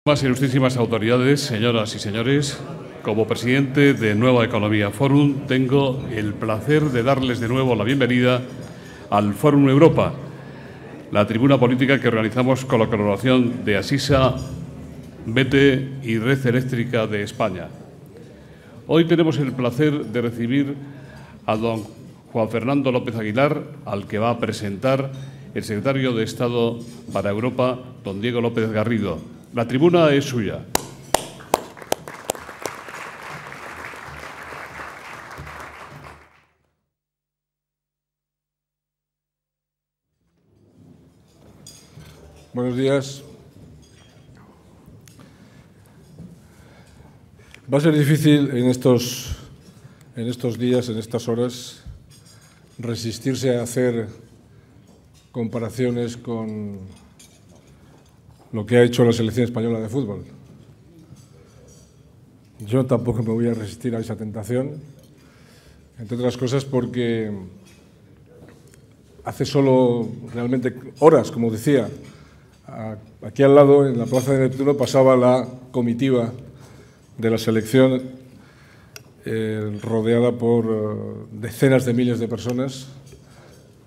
Más ilustrísimas autoridades, señoras y señores, como presidente de Nueva Economía Forum, tengo el placer de darles de nuevo la bienvenida al Fórum Europa, la tribuna política que organizamos con la colaboración de Asisa, BETE y Red Eléctrica de España. Hoy tenemos el placer de recibir a don Juan Fernando López Aguilar, al que va a presentar el secretario de Estado para Europa, don Diego López Garrido. La tribuna es suya. Buenos días. Va a ser difícil en estos días, en estas horas, resistirse a hacer comparaciones con lo que ha hecho la selección española de fútbol. Yo tampoco me voy a resistir a esa tentación, entre otras cosas porque hace solo realmente horas, como decía, aquí al lado, en la Plaza de Neptuno, pasaba la comitiva de la selección rodeada por decenas de miles de personas,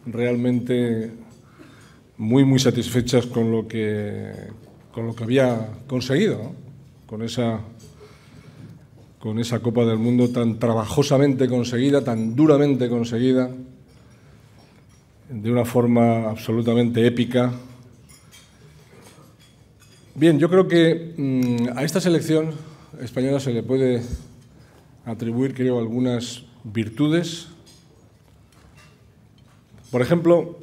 realmente muy satisfechas con lo que había conseguido, ¿no? con esa Copa del Mundo tan trabajosamente conseguida, tan duramente conseguida, de una forma absolutamente épica. Bien, yo creo que a esta selección española se le puede atribuir, creo, algunas virtudes. Por ejemplo,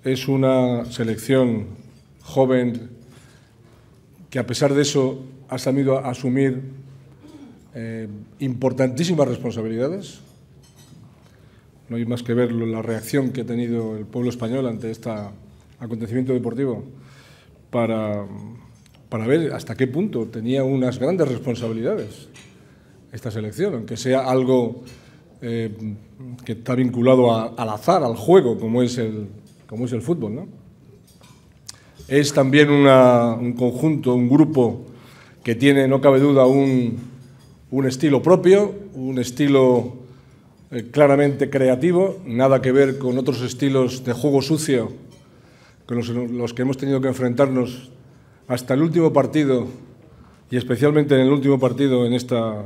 es una selección joven que, a pesar de eso, ha sabido asumir importantísimas responsabilidades. No hay más que ver la reacción que ha tenido el pueblo español ante este acontecimiento deportivo para ver hasta qué punto tenía unas grandes responsabilidades esta selección, aunque sea algo que está vinculado al azar, al juego, como es el fútbol, ¿no? Es también un conjunto, un grupo que tiene, no cabe duda, un estilo propio, un estilo claramente creativo, nada que ver con otros estilos de juego sucio con los que hemos tenido que enfrentarnos hasta el último partido, y especialmente en el último partido en esta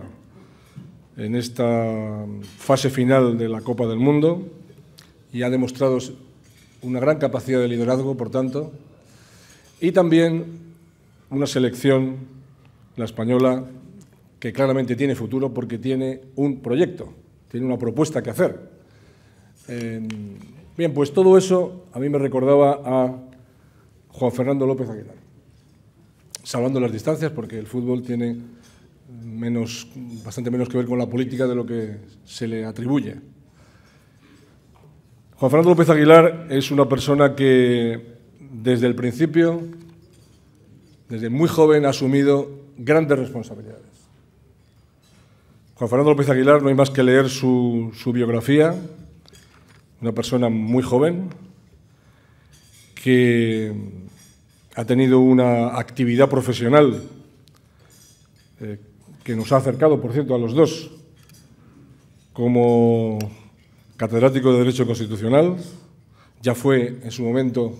fase final de la Copa del Mundo, y ha demostrado una gran capacidad de liderazgo, por tanto, y también una selección, la española, que claramente tiene futuro porque tiene un proyecto, tiene una propuesta que hacer. Bien, pues todo eso a mí me recordaba a Juan Fernando López Aguilar, salvando las distancias, porque el fútbol tiene bastante menos que ver con la política de lo que se le atribuye. Juan Fernando López Aguilar es una persona que desde el principio, desde muy joven, ha asumido grandes responsabilidades. Juan Fernando López Aguilar, no hay más que leer su biografía, una persona muy joven que ha tenido una actividad profesional que nos ha acercado, por cierto, a los dos, como catedrático de Derecho Constitucional. Ya fue en su momento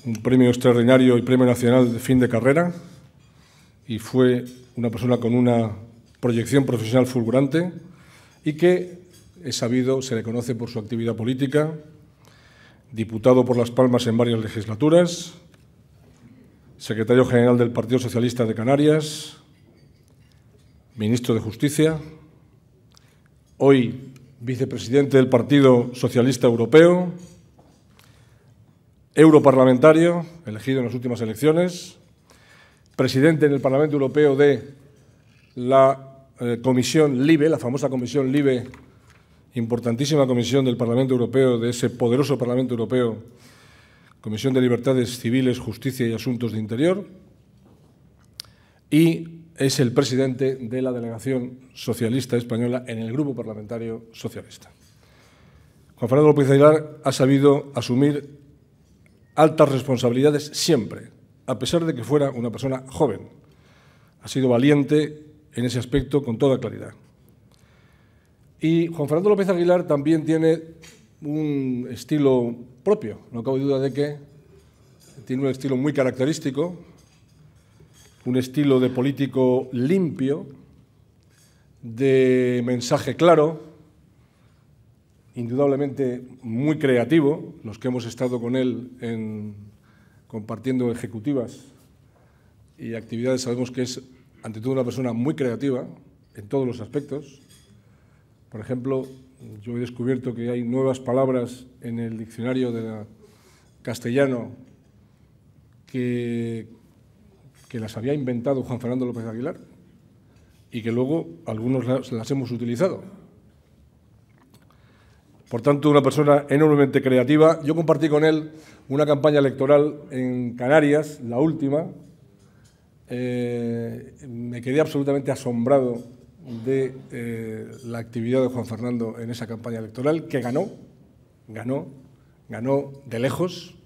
un premio extraordinario y premio nacional de fin de carrera, y fue una persona con una proyección profesional fulgurante y que es sabido, se le conoce por su actividad política, diputado por Las Palmas en varias legislaturas, secretario general del Partido Socialista de Canarias, ministro de Justicia, hoy vicepresidente del Partido Socialista Europeo, europarlamentario, elegido en las últimas elecciones, presidente en el Parlamento Europeo de la Comisión LIBE, la famosa Comisión LIBE, importantísima comisión del Parlamento Europeo, de ese poderoso Parlamento Europeo, Comisión de Libertades Civiles, Justicia y Asuntos de Interior, y es el presidente de la delegación socialista española en el Grupo Parlamentario Socialista. Juan Fernando López Aguilar ha sabido asumir altas responsabilidades siempre, a pesar de que fuera una persona joven. Ha sido valiente en ese aspecto con toda claridad. Y Juan Fernando López Aguilar también tiene un estilo propio, no cabe duda de que tiene un estilo muy característico, un estilo de político limpio, de mensaje claro, indudablemente muy creativo. Los que hemos estado con él compartiendo ejecutivas y actividades sabemos que es, ante todo, una persona muy creativa en todos los aspectos. Por ejemplo, yo he descubierto que hay nuevas palabras en el diccionario de castellano que las había inventado Juan Fernando López Aguilar y que luego algunos las hemos utilizado. Por tanto, una persona enormemente creativa. Yo compartí con él una campaña electoral en Canarias, la última. Me quedé absolutamente asombrado de la actividad de Juan Fernando en esa campaña electoral, que ganó de lejos,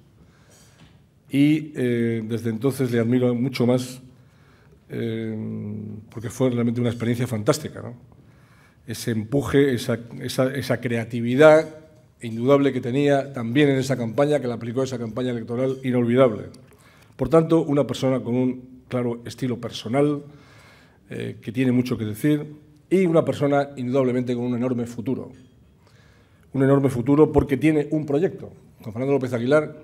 y desde entonces le admiro mucho más porque fue realmente una experiencia fantástica, ¿no? Ese empuje, esa creatividad indudable que tenía también en esa campaña, que la aplicó esa campaña electoral, inolvidable. Por tanto, una persona con un claro estilo personal, que tiene mucho que decir, y una persona indudablemente con un enorme futuro. Un enorme futuro porque tiene un proyecto. Juan Fernando López Aguilar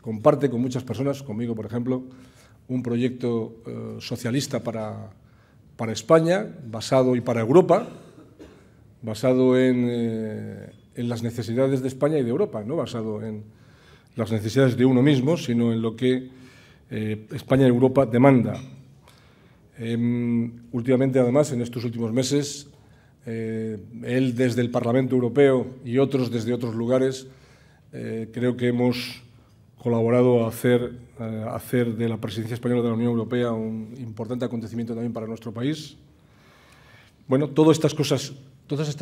comparte con muchas personas, conmigo por ejemplo, un proyecto socialista para España, basado y para Europa, basado en las necesidades de España y de Europa, no basado en las necesidades de uno mismo, sino en lo que España y Europa demanda. Últimamente, además, en estos últimos meses, él desde el Parlamento Europeo y otros desde otros lugares, creo que hemos colaborado a hacer de la presidencia española de la Unión Europea un importante acontecimiento también para nuestro país. Bueno, todas estas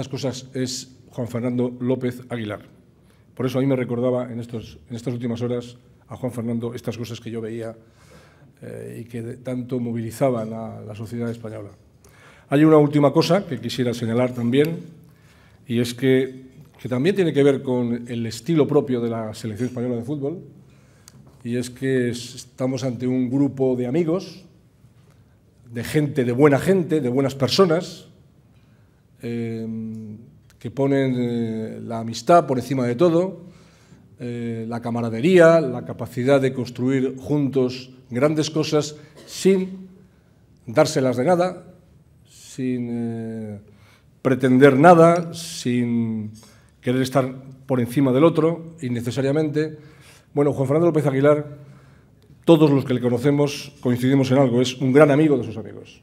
cosas es Juan Fernando López Aguilar. Por eso a mí me recordaba en estas últimas horas a Juan Fernando estas cosas que yo veía y que tanto movilizaban a la sociedad española. Hay una última cosa que quisiera señalar también, y es que también tiene que ver con el estilo propio de la selección española de fútbol, y es que estamos ante un grupo de amigos, de buenas personas, que ponen la amistad por encima de todo, la camaradería, la capacidad de construir juntos grandes cosas sin dárselas de nada, sin pretender nada, sin querer estar por encima del otro innecesariamente. Bueno, Juan Fernando López Aguilar, todos los que le conocemos coincidimos en algo, es un gran amigo de sus amigos.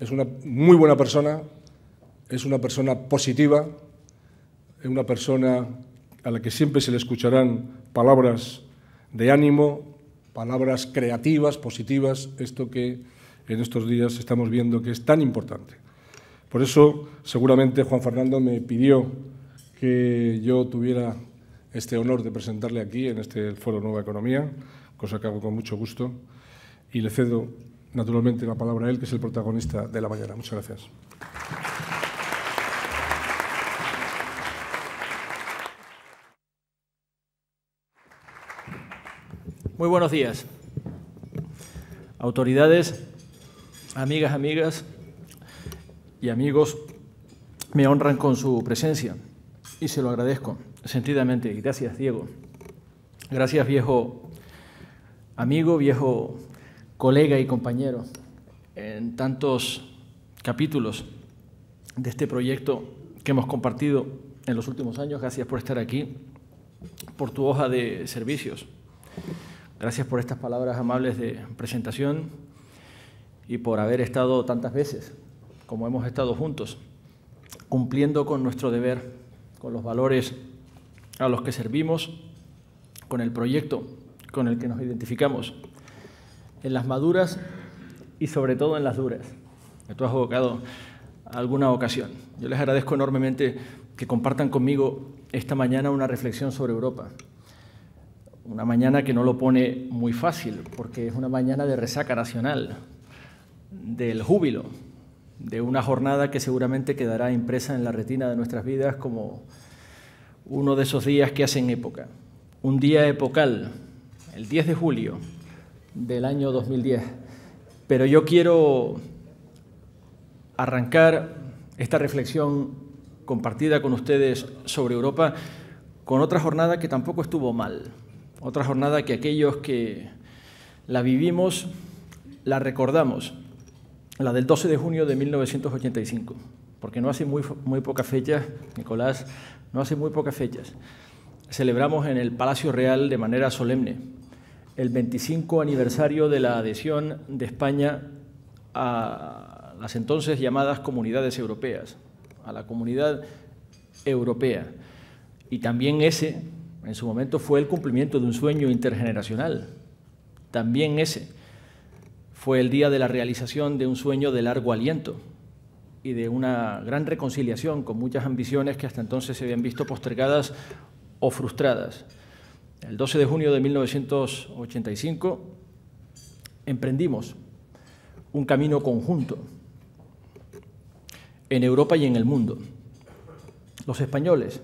Es una muy buena persona, es una persona positiva, es una persona a la que siempre se le escucharán palabras de ánimo, palabras creativas, positivas, esto que en estos días estamos viendo que es tan importante. Por eso, seguramente, Juan Fernando me pidió que yo tuviera este honor de presentarle aquí, en este Foro Nueva Economía, cosa que hago con mucho gusto, y le cedo, naturalmente, la palabra a él, que es el protagonista de la mañana. Muchas gracias. Muy buenos días. Autoridades, amigas y amigos, me honran con su presencia y se lo agradezco sentidamente. Y gracias, Diego. Gracias, viejo amigo, viejo colega y compañero en tantos capítulos de este proyecto que hemos compartido en los últimos años. Gracias por estar aquí, por tu hoja de servicios. Gracias por estas palabras amables de presentación y por haber estado tantas veces, como hemos estado juntos, cumpliendo con nuestro deber, con los valores a los que servimos, con el proyecto con el que nos identificamos, en las maduras y sobre todo en las duras, que tú has evocado alguna ocasión. Yo les agradezco enormemente que compartan conmigo esta mañana una reflexión sobre Europa. una mañana que no lo pone muy fácil, porque es una mañana de resaca nacional, del júbilo, de una jornada que seguramente quedará impresa en la retina de nuestras vidas como uno de esos días que hacen época. Un día epocal, el 10 de julio del año 2010. Pero yo quiero arrancar esta reflexión compartida con ustedes sobre Europa con otra jornada que tampoco estuvo mal. Otra jornada que aquellos que la vivimos, la recordamos. La del 12 de junio de 1985, porque no hace muy pocas fechas, Nicolás, no hace muy pocas fechas, celebramos en el Palacio Real de manera solemne el 25 aniversario de la adhesión de España a las entonces llamadas comunidades europeas, a la Comunidad Europea. Y también ese, en su momento, fue el cumplimiento de un sueño intergeneracional. También ese fue el día de la realización de un sueño de largo aliento y de una gran reconciliación con muchas ambiciones que hasta entonces se habían visto postergadas o frustradas. El 12 de junio de 1985 emprendimos un camino conjunto en Europa y en el mundo. Los españoles,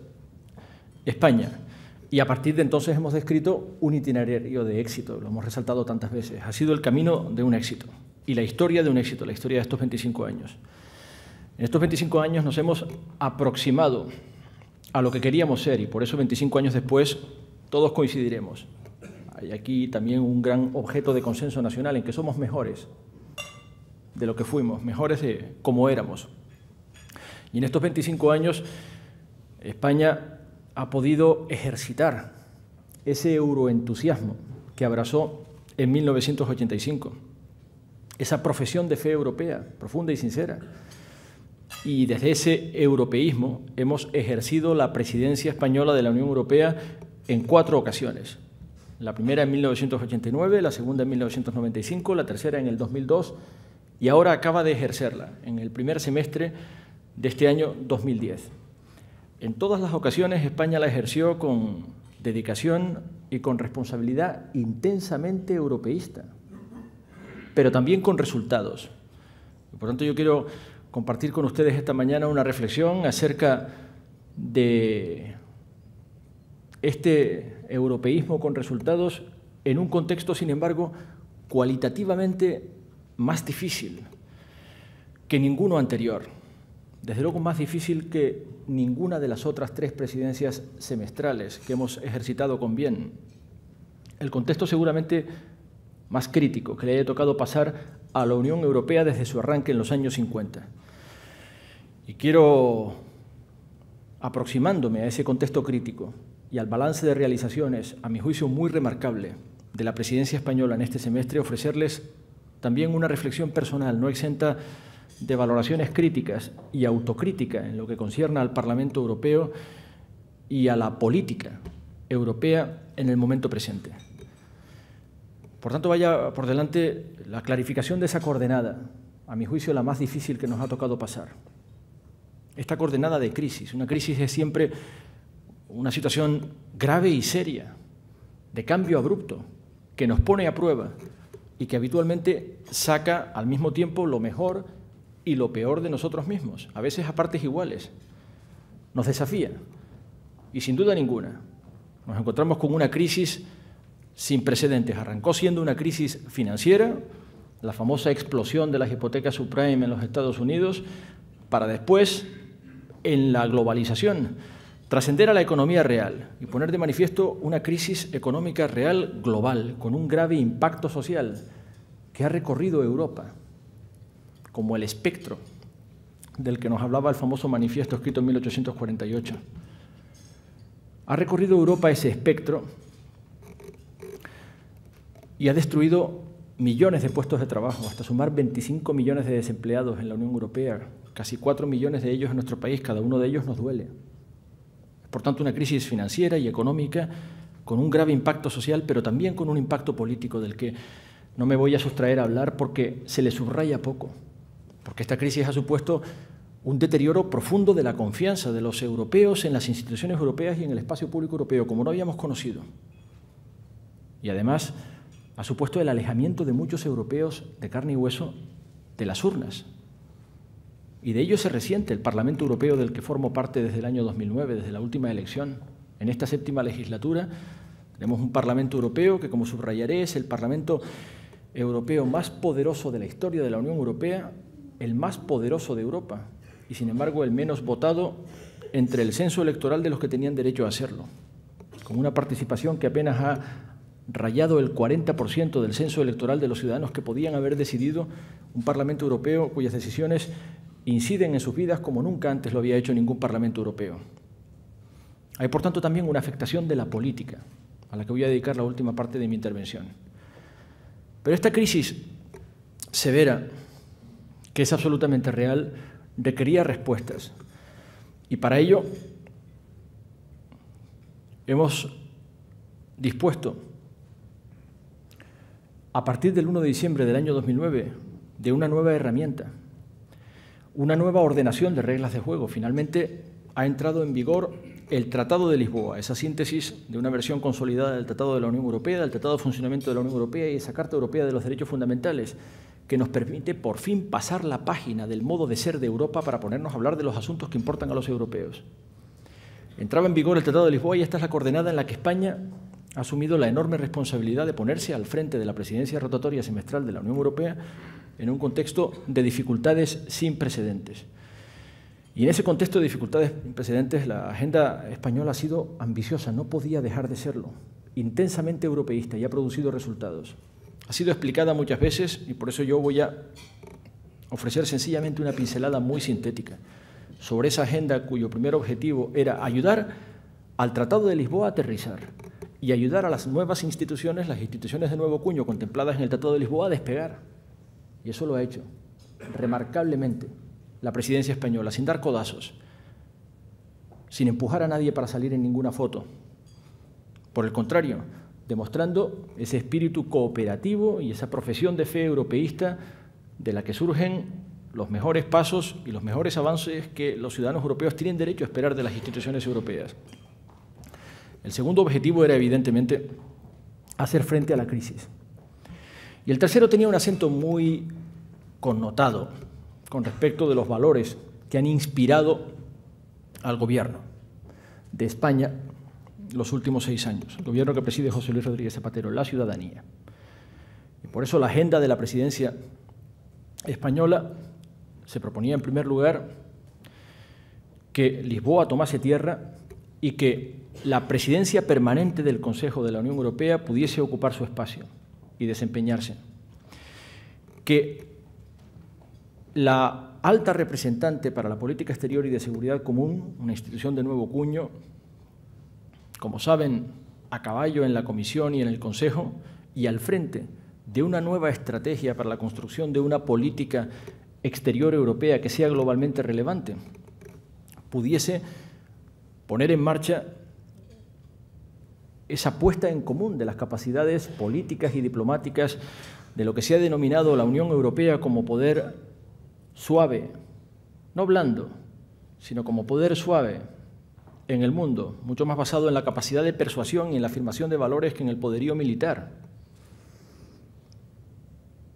España, y a partir de entonces hemos descrito un itinerario de éxito, lo hemos resaltado tantas veces. Ha sido el camino de un éxito y la historia de un éxito, la historia de estos 25 años. En estos 25 años nos hemos aproximado a lo que queríamos ser y por eso 25 años después todos coincidiremos. Hay aquí también un gran objeto de consenso nacional en que somos mejores de lo que fuimos, mejores de como éramos. Y en estos 25 años España ha podido ejercitar ese euroentusiasmo que abrazó en 1985, esa profesión de fe europea profunda y sincera. Y desde ese europeísmo hemos ejercido la presidencia española de la Unión Europea en 4 ocasiones. La primera en 1989, la segunda en 1995, la tercera en el 2002 y ahora acaba de ejercerla en el primer semestre de este año 2010. En todas las ocasiones España la ejerció con dedicación y con responsabilidad intensamente europeísta, pero también con resultados. Por tanto, yo quiero compartir con ustedes esta mañana una reflexión acerca de este europeísmo con resultados en un contexto, sin embargo, cualitativamente más difícil que ninguno anterior. Desde luego más difícil que ninguna de las otras 3 presidencias semestrales que hemos ejercitado con bien. El contexto seguramente más crítico que le haya tocado pasar a la Unión Europea desde su arranque en los años 50. Y quiero, aproximándome a ese contexto crítico y al balance de realizaciones, a mi juicio muy remarcable, de la presidencia española en este semestre, ofrecerles también una reflexión personal, no exenta de valoraciones críticas y autocrítica en lo que concierne al Parlamento Europeo y a la política europea en el momento presente. Por tanto, vaya por delante la clarificación de esa coordenada, a mi juicio la más difícil que nos ha tocado pasar. Esta coordenada de crisis, una crisis es siempre una situación grave y seria, de cambio abrupto, que nos pone a prueba y que habitualmente saca al mismo tiempo lo mejor y lo peor de nosotros mismos, a veces a partes iguales. Nos desafía y sin duda ninguna nos encontramos con una crisis sin precedentes. Arrancó siendo una crisis financiera, la famosa explosión de las hipotecas subprime en los Estados Unidos, para después, en la globalización, trascender a la economía real y poner de manifiesto una crisis económica real global, con un grave impacto social que ha recorrido Europa, como el espectro del que nos hablaba el famoso manifiesto escrito en 1848. Ha recorrido Europa ese espectro y ha destruido millones de puestos de trabajo, hasta sumar 25 millones de desempleados en la Unión Europea, casi 4 millones de ellos en nuestro país, cada uno de ellos nos duele. Por tanto, una crisis financiera y económica con un grave impacto social, pero también con un impacto político del que no me voy a sustraer a hablar porque se le subraya poco, porque esta crisis ha supuesto un deterioro profundo de la confianza de los europeos en las instituciones europeas y en el espacio público europeo, como no habíamos conocido. y además ha supuesto el alejamiento de muchos europeos de carne y hueso de las urnas. Y de ello se resiente el Parlamento Europeo del que formo parte desde el año 2009, desde la última elección. En esta 7ª legislatura tenemos un Parlamento Europeo que, como subrayaré, es el Parlamento Europeo más poderoso de la historia de la Unión Europea, el más poderoso de Europa y, sin embargo, el menos votado entre el censo electoral de los que tenían derecho a hacerlo, con una participación que apenas ha rayado el 40% del censo electoral de los ciudadanos que podían haber decidido, un Parlamento Europeo cuyas decisiones inciden en sus vidas como nunca antes lo había hecho ningún Parlamento Europeo. Hay, por tanto, también una afectación de la política, a la que voy a dedicar la última parte de mi intervención. Pero esta crisis severa, que es absolutamente real, requería respuestas. Y para ello hemos dispuesto, a partir del 1 de diciembre del año 2009, de una nueva herramienta, una nueva ordenación de reglas de juego. Finalmente ha entrado en vigor el Tratado de Lisboa, esa síntesis de una versión consolidada del Tratado de la Unión Europea, del Tratado de Funcionamiento de la Unión Europea y esa Carta Europea de los Derechos Fundamentales, que nos permite por fin pasar la página del modo de ser de Europa para ponernos a hablar de los asuntos que importan a los europeos. Entraba en vigor el Tratado de Lisboa y esta es la coordenada en la que España ha asumido la enorme responsabilidad de ponerse al frente de la presidencia rotatoria semestral de la Unión Europea en un contexto de dificultades sin precedentes. Y en ese contexto de dificultades sin precedentes, la agenda española ha sido ambiciosa, no podía dejar de serlo, intensamente europeísta y ha producido resultados. Ha sido explicada muchas veces y por eso yo voy a ofrecer sencillamente una pincelada muy sintética sobre esa agenda cuyo primer objetivo era ayudar al Tratado de Lisboa a aterrizar y ayudar a las nuevas instituciones, las instituciones de nuevo cuño contempladas en el Tratado de Lisboa, a despegar. Y eso lo ha hecho remarcablemente la presidencia española, sin dar codazos, sin empujar a nadie para salir en ninguna foto. Por el contrario, demostrando ese espíritu cooperativo y esa profesión de fe europeísta de la que surgen los mejores pasos y los mejores avances que los ciudadanos europeos tienen derecho a esperar de las instituciones europeas. El segundo objetivo era, evidentemente, hacer frente a la crisis. Y el tercero tenía un acento muy connotado con respecto de los valores que han inspirado al Gobierno de España los últimos 6 años, el Gobierno que preside José Luis Rodríguez Zapatero, la ciudadanía. Y por eso la agenda de la presidencia española se proponía, en primer lugar, que Lisboa tomase tierra y que la presidencia permanente del Consejo de la Unión Europea pudiese ocupar su espacio y desempeñarse. Que la alta representante para la política exterior y de seguridad común, una institución de nuevo cuño, como saben, a caballo en la Comisión y en el Consejo y al frente de una nueva estrategia para la construcción de una política exterior europea que sea globalmente relevante, pudiese poner en marcha esa puesta en común de las capacidades políticas y diplomáticas de lo que se ha denominado la Unión Europea como poder suave, no blando, sino como poder suave en el mundo, mucho más basado en la capacidad de persuasión y en la afirmación de valores que en el poderío militar.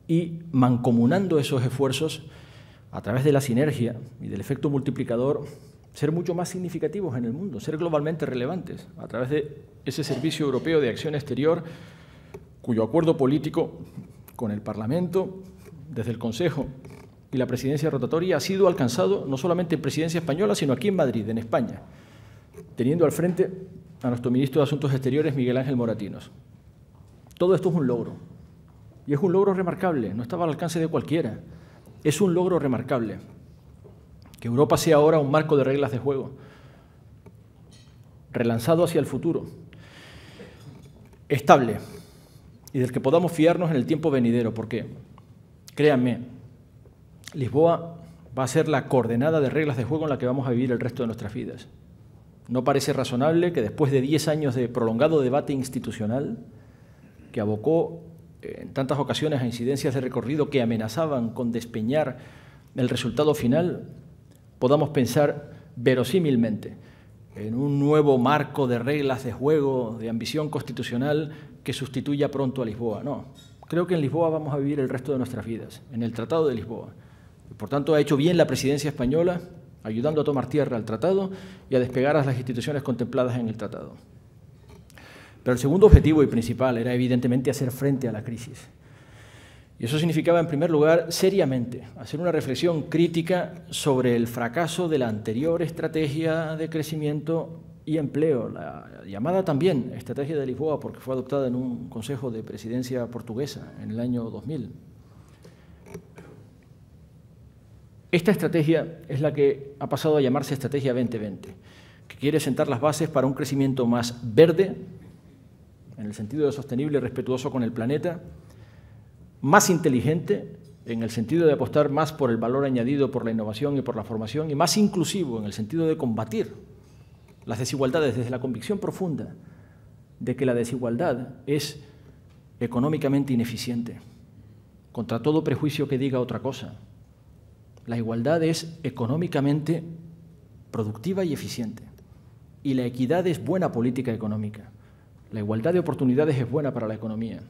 Y mancomunando esos esfuerzos, a través de la sinergia y del efecto multiplicador, ser mucho más significativos en el mundo, ser globalmente relevantes, a través de ese Servicio Europeo de Acción Exterior, cuyo acuerdo político con el Parlamento, desde el Consejo y la presidencia rotatoria, ha sido alcanzado no solamente en presidencia española, sino aquí en Madrid, en España, teniendo al frente a nuestro ministro de Asuntos Exteriores, Miguel Ángel Moratinos. Todo esto es un logro, y es un logro remarcable, no estaba al alcance de cualquiera. Es un logro remarcable que Europa sea ahora un marco de reglas de juego, relanzado hacia el futuro, estable y del que podamos fiarnos en el tiempo venidero, porque, créanme, Lisboa va a ser la coordenada de reglas de juego en la que vamos a vivir el resto de nuestras vidas. No parece razonable que después de 10 años de prolongado debate institucional, que abocó en tantas ocasiones a incidencias de recorrido que amenazaban con despeñar el resultado final, podamos pensar verosímilmente en un nuevo marco de reglas de juego, de ambición constitucional, que sustituya pronto a Lisboa. No, creo que en Lisboa vamos a vivir el resto de nuestras vidas, en el Tratado de Lisboa. Por tanto, ha hecho bien la presidencia española, ayudando a tomar tierra al tratado y a despegar a las instituciones contempladas en el tratado. Pero el segundo objetivo y principal era, evidentemente, hacer frente a la crisis. Y eso significaba, en primer lugar, seriamente, hacer una reflexión crítica sobre el fracaso de la anterior estrategia de crecimiento y empleo, la llamada también Estrategia de Lisboa, porque fue adoptada en un consejo de presidencia portuguesa en el año 2000. Esta estrategia es la que ha pasado a llamarse Estrategia 2020, que quiere sentar las bases para un crecimiento más verde, en el sentido de sostenible y respetuoso con el planeta, más inteligente, en el sentido de apostar más por el valor añadido, por la innovación y por la formación, y más inclusivo, en el sentido de combatir las desigualdades desde la convicción profunda de que la desigualdad es económicamente ineficiente, contra todo prejuicio que diga otra cosa. La igualdad es económicamente productiva y eficiente, y la equidad es buena política económica. La igualdad de oportunidades es buena para la economía.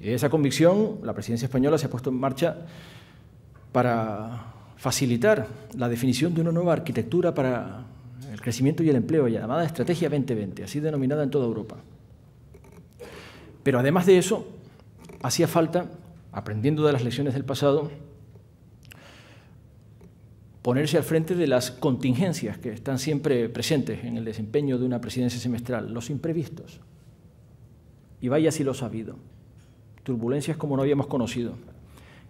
Y esa convicción, la presidencia española se ha puesto en marcha para facilitar la definición de una nueva arquitectura para el crecimiento y el empleo, llamada Estrategia 2020, así denominada en toda Europa. Pero además de eso, hacía falta, aprendiendo de las lecciones del pasado, ponerse al frente de las contingencias que están siempre presentes en el desempeño de una presidencia semestral, los imprevistos. Y vaya si los ha habido. Turbulencias como no habíamos conocido.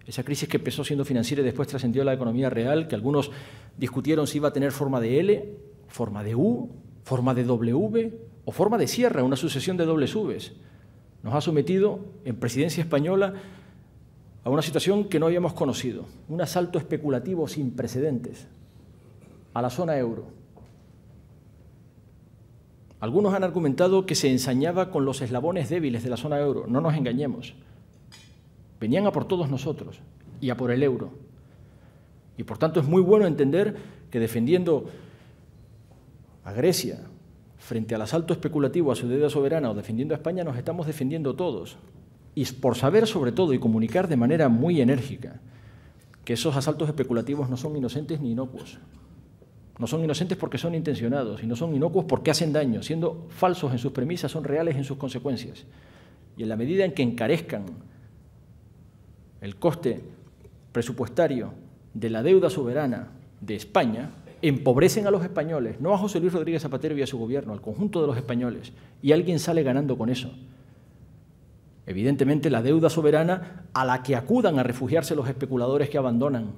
Esa crisis que empezó siendo financiera y después trascendió a la economía real, que algunos discutieron si iba a tener forma de L, forma de U, forma de W o forma de sierra, una sucesión de dobles Vs. Nos ha sometido en presidencia española a una situación que no habíamos conocido, un asalto especulativo sin precedentes a la zona euro. Algunos han argumentado que se ensañaba con los eslabones débiles de la zona euro. No nos engañemos. Venían a por todos nosotros y a por el euro. Y por tanto es muy bueno entender que defendiendo a Grecia frente al asalto especulativo a su deuda soberana o defendiendo a España, nos estamos defendiendo todos. Y por saber sobre todo y comunicar de manera muy enérgica que esos asaltos especulativos no son inocentes ni inocuos. No son inocentes porque son intencionados y no son inocuos porque hacen daño. Siendo falsos en sus premisas, son reales en sus consecuencias. Y en la medida en que encarezcan el coste presupuestario de la deuda soberana de España, empobrecen a los españoles, no a José Luis Rodríguez Zapatero y a su gobierno, al conjunto de los españoles. Y alguien sale ganando con eso. Evidentemente, la deuda soberana a la que acudan a refugiarse los especuladores que abandonan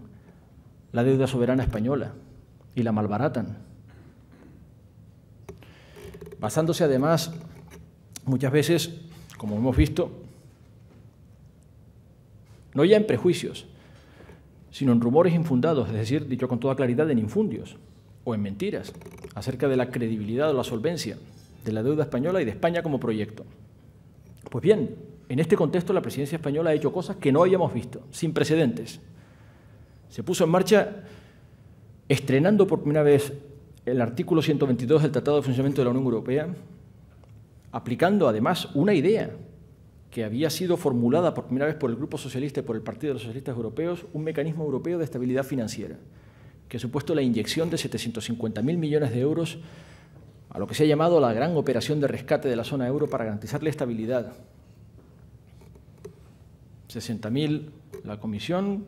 la deuda soberana española y la malbaratan. Basándose además, muchas veces, como hemos visto, no ya en prejuicios, sino en rumores infundados, es decir, dicho con toda claridad, en infundios o en mentiras, acerca de la credibilidad o la solvencia de la deuda española y de España como proyecto. Pues bien, en este contexto la presidencia española ha hecho cosas que no habíamos visto, sin precedentes. Se puso en marcha, estrenando por primera vez el artículo 122 del Tratado de Funcionamiento de la Unión Europea, aplicando además una idea que había sido formulada por primera vez por el Grupo Socialista y por el Partido de los Socialistas Europeos, un mecanismo europeo de estabilidad financiera, que ha supuesto la inyección de 750.000 millones de euros a lo que se ha llamado la gran operación de rescate de la zona euro para garantizarle estabilidad. 60.000 la Comisión,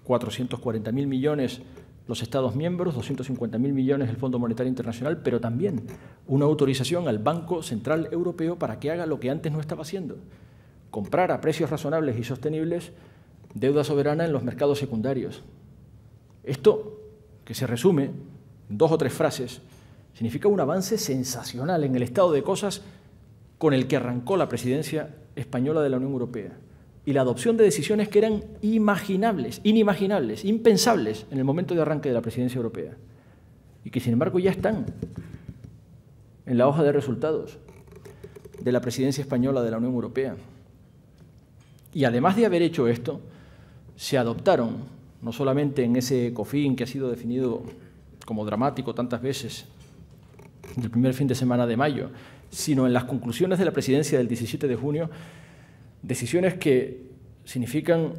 440.000 millones los Estados miembros, 250.000 millones el Fondo Monetario Internacional, pero también una autorización al Banco Central Europeo para que haga lo que antes no estaba haciendo, comprar a precios razonables y sostenibles deuda soberana en los mercados secundarios. Esto, que se resume en 2 o 3 frases, significa un avance sensacional en el estado de cosas con el que arrancó la presidencia española de la Unión Europea y la adopción de decisiones que eran inimaginables, impensables en el momento de arranque de la presidencia europea y que sin embargo ya están en la hoja de resultados de la presidencia española de la Unión Europea. Y además de haber hecho esto, se adoptaron, no solamente en ese ECOFIN que ha sido definido como dramático tantas veces del primer fin de semana de mayo, sino en las conclusiones de la presidencia del 17 de junio, decisiones que significan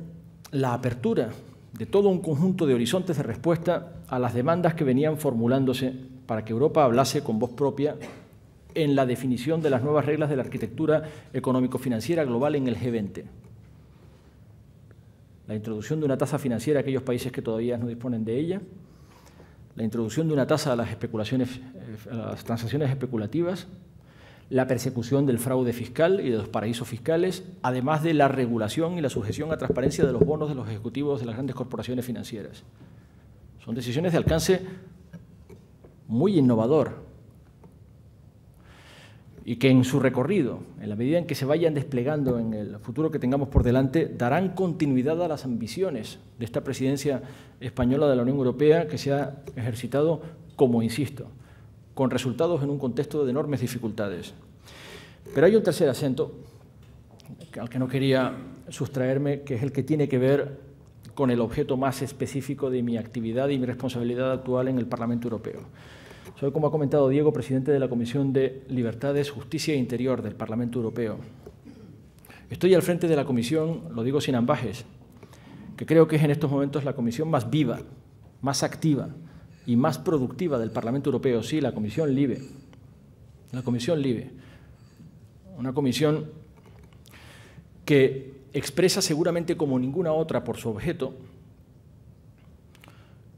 la apertura de todo un conjunto de horizontes de respuesta a las demandas que venían formulándose para que Europa hablase con voz propia en la definición de las nuevas reglas de la arquitectura económico-financiera global en el G20. La introducción de una tasa financiera a aquellos países que todavía no disponen de ella, la introducción de una tasa a las transacciones especulativas, la persecución del fraude fiscal y de los paraísos fiscales, además de la regulación y la sujeción a transparencia de los bonos de los ejecutivos de las grandes corporaciones financieras. Son decisiones de alcance muy innovador y que en su recorrido, en la medida en que se vayan desplegando en el futuro que tengamos por delante, darán continuidad a las ambiciones de esta presidencia española de la Unión Europea que se ha ejercitado, como insisto, con resultados en un contexto de enormes dificultades. Pero hay un tercer acento al que no quería sustraerme, que es el que tiene que ver con el objeto más específico de mi actividad y mi responsabilidad actual en el Parlamento Europeo. Soy, como ha comentado Diego, presidente de la Comisión de Libertades, Justicia e Interior del Parlamento Europeo. Estoy al frente de la comisión, lo digo sin ambajes, que creo que es en estos momentos la comisión más viva, más activa y más productiva del Parlamento Europeo, sí, la Comisión LIBE. La Comisión LIBE, una comisión que expresa seguramente como ninguna otra por su objeto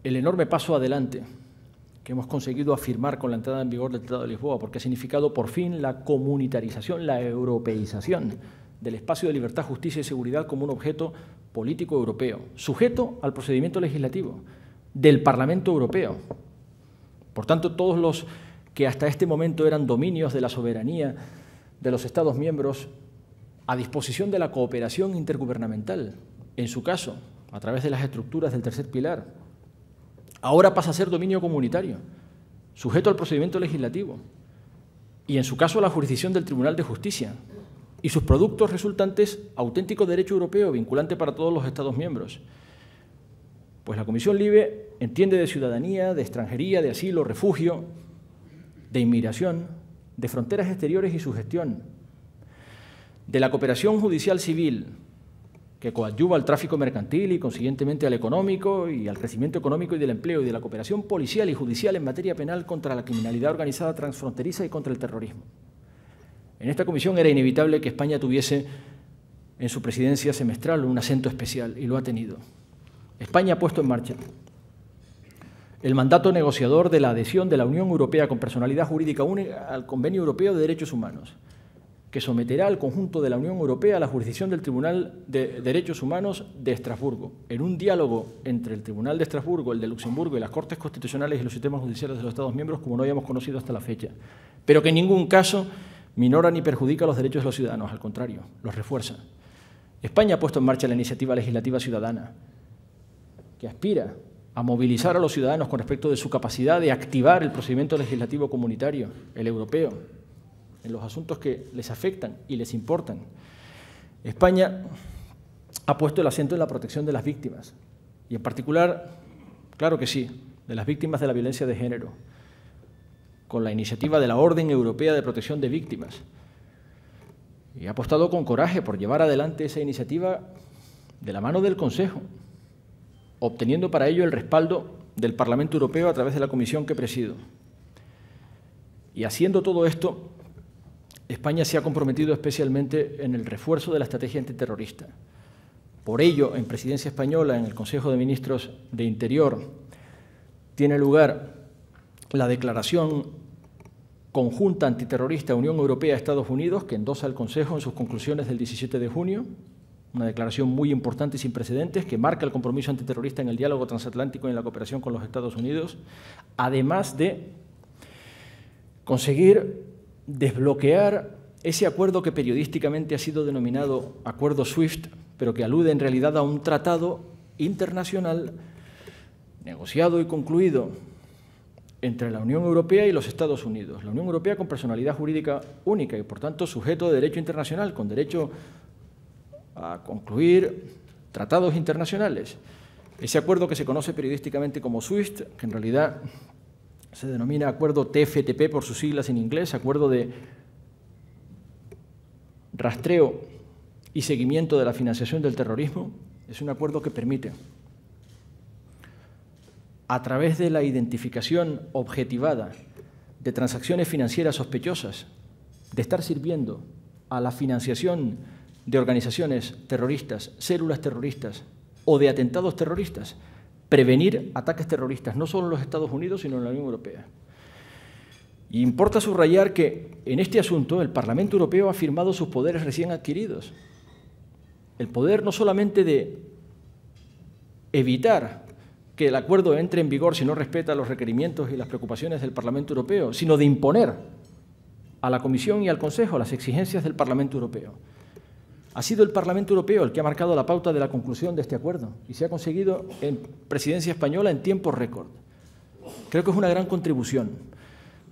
el enorme paso adelante que hemos conseguido afirmar con la entrada en vigor del Tratado de Lisboa, porque ha significado por fin la comunitarización, la europeización del espacio de libertad, justicia y seguridad como un objeto político europeo, sujeto al procedimiento legislativo del Parlamento Europeo. Por tanto, todos los que hasta este momento eran dominios de la soberanía de los Estados miembros a disposición de la cooperación intergubernamental, en su caso, a través de las estructuras del tercer pilar, ahora pasa a ser dominio comunitario, sujeto al procedimiento legislativo y, en su caso, a la jurisdicción del Tribunal de Justicia y sus productos resultantes auténtico derecho europeo vinculante para todos los Estados miembros. Pues la Comisión LIBE entiende de ciudadanía, de extranjería, de asilo, refugio, de inmigración, de fronteras exteriores y su gestión, de la cooperación judicial civil, que coadyuva al tráfico mercantil y, consiguientemente, al económico y al crecimiento económico y del empleo, y de la cooperación policial y judicial en materia penal contra la criminalidad organizada transfronteriza y contra el terrorismo. En esta comisión era inevitable que España tuviese en su presidencia semestral un acento especial, y lo ha tenido. España ha puesto en marcha el mandato negociador de la adhesión de la Unión Europea con personalidad jurídica única al Convenio Europeo de Derechos Humanos, que someterá al conjunto de la Unión Europea a la jurisdicción del Tribunal de Derechos Humanos de Estrasburgo, en un diálogo entre el Tribunal de Estrasburgo, el de Luxemburgo y las Cortes Constitucionales y los sistemas judiciales de los Estados miembros, como no habíamos conocido hasta la fecha, pero que en ningún caso minora ni perjudica los derechos de los ciudadanos, al contrario, los refuerza. España ha puesto en marcha la iniciativa legislativa ciudadana, que aspira a movilizar a los ciudadanos con respecto de su capacidad de activar el procedimiento legislativo comunitario, el europeo, en los asuntos que les afectan y les importan. España ha puesto el acento en la protección de las víctimas, y en particular, claro que sí, de las víctimas de la violencia de género, con la iniciativa de la Orden Europea de Protección de Víctimas. Y ha apostado con coraje por llevar adelante esa iniciativa de la mano del Consejo, obteniendo para ello el respaldo del Parlamento Europeo a través de la comisión que presido. Y haciendo todo esto, España se ha comprometido especialmente en el refuerzo de la estrategia antiterrorista. Por ello, en Presidencia Española, en el Consejo de Ministros de Interior, tiene lugar la declaración conjunta antiterrorista Unión Europea-Estados Unidos, que endosa el Consejo en sus conclusiones del 17 de junio, una declaración muy importante y sin precedentes que marca el compromiso antiterrorista en el diálogo transatlántico y en la cooperación con los Estados Unidos, además de conseguir desbloquear ese acuerdo que periodísticamente ha sido denominado Acuerdo SWIFT, pero que alude en realidad a un tratado internacional negociado y concluido entre la Unión Europea y los Estados Unidos. La Unión Europea con personalidad jurídica única y, por tanto, sujeto de derecho internacional, con derecho a concluir tratados internacionales. Ese acuerdo que se conoce periodísticamente como SWIFT, que en realidad se denomina acuerdo TFTP por sus siglas en inglés, acuerdo de rastreo y seguimiento de la financiación del terrorismo, es un acuerdo que permite, a través de la identificación objetivada de transacciones financieras sospechosas, de estar sirviendo a la financiación de organizaciones terroristas, células terroristas o de atentados terroristas, prevenir ataques terroristas, no solo en los Estados Unidos, sino en la Unión Europea. Y importa subrayar que en este asunto el Parlamento Europeo ha firmado sus poderes recién adquiridos. El poder no solamente de evitar que el acuerdo entre en vigor si no respeta los requerimientos y las preocupaciones del Parlamento Europeo, sino de imponer a la Comisión y al Consejo las exigencias del Parlamento Europeo. Ha sido el Parlamento Europeo el que ha marcado la pauta de la conclusión de este acuerdo y se ha conseguido en presidencia española en tiempo récord. Creo que es una gran contribución,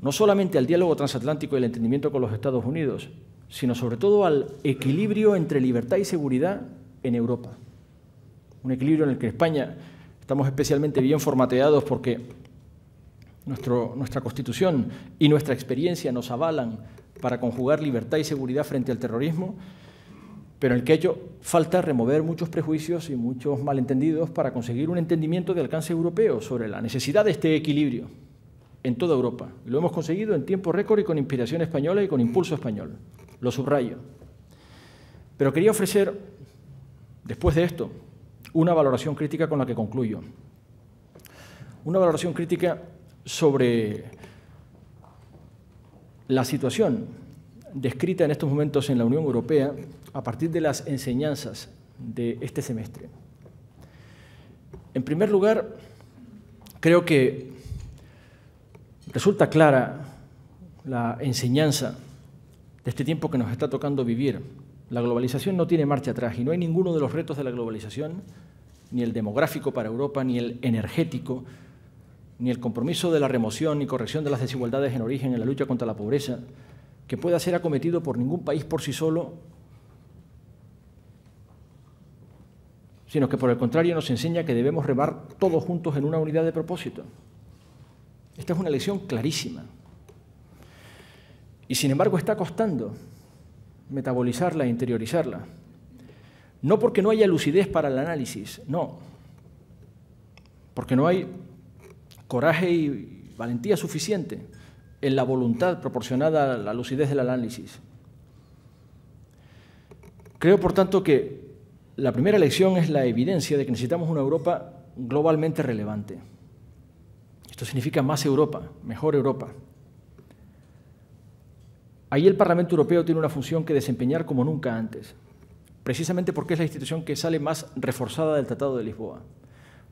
no solamente al diálogo transatlántico y el entendimiento con los Estados Unidos, sino sobre todo al equilibrio entre libertad y seguridad en Europa. Un equilibrio en el que España estamos especialmente bien formateados porque nuestra Constitución y nuestra experiencia nos avalan para conjugar libertad y seguridad frente al terrorismo, pero en el que ha hecho falta remover muchos prejuicios y muchos malentendidos para conseguir un entendimiento de alcance europeo sobre la necesidad de este equilibrio en toda Europa. Y lo hemos conseguido en tiempo récord y con inspiración española y con impulso español. Lo subrayo. Pero quería ofrecer, después de esto, una valoración crítica con la que concluyo. Una valoración crítica sobre la situación descrita en estos momentos en la Unión Europea a partir de las enseñanzas de este semestre. En primer lugar, creo que resulta clara la enseñanza de este tiempo que nos está tocando vivir. La globalización no tiene marcha atrás y no hay ninguno de los retos de la globalización, ni el demográfico para Europa, ni el energético, ni el compromiso de la remoción y corrección de las desigualdades en origen en la lucha contra la pobreza, que pueda ser acometido por ningún país por sí solo, sino que por el contrario nos enseña que debemos remar todos juntos en una unidad de propósito. Esta es una lección clarísima. Y sin embargo está costando metabolizarla e interiorizarla. No porque no haya lucidez para el análisis, no. Porque no hay coraje y valentía suficiente en la voluntad proporcionada a la lucidez del análisis. Creo, por tanto, que la primera lección es la evidencia de que necesitamos una Europa globalmente relevante. Esto significa más Europa, mejor Europa. Ahí el Parlamento Europeo tiene una función que desempeñar como nunca antes, precisamente porque es la institución que sale más reforzada del Tratado de Lisboa,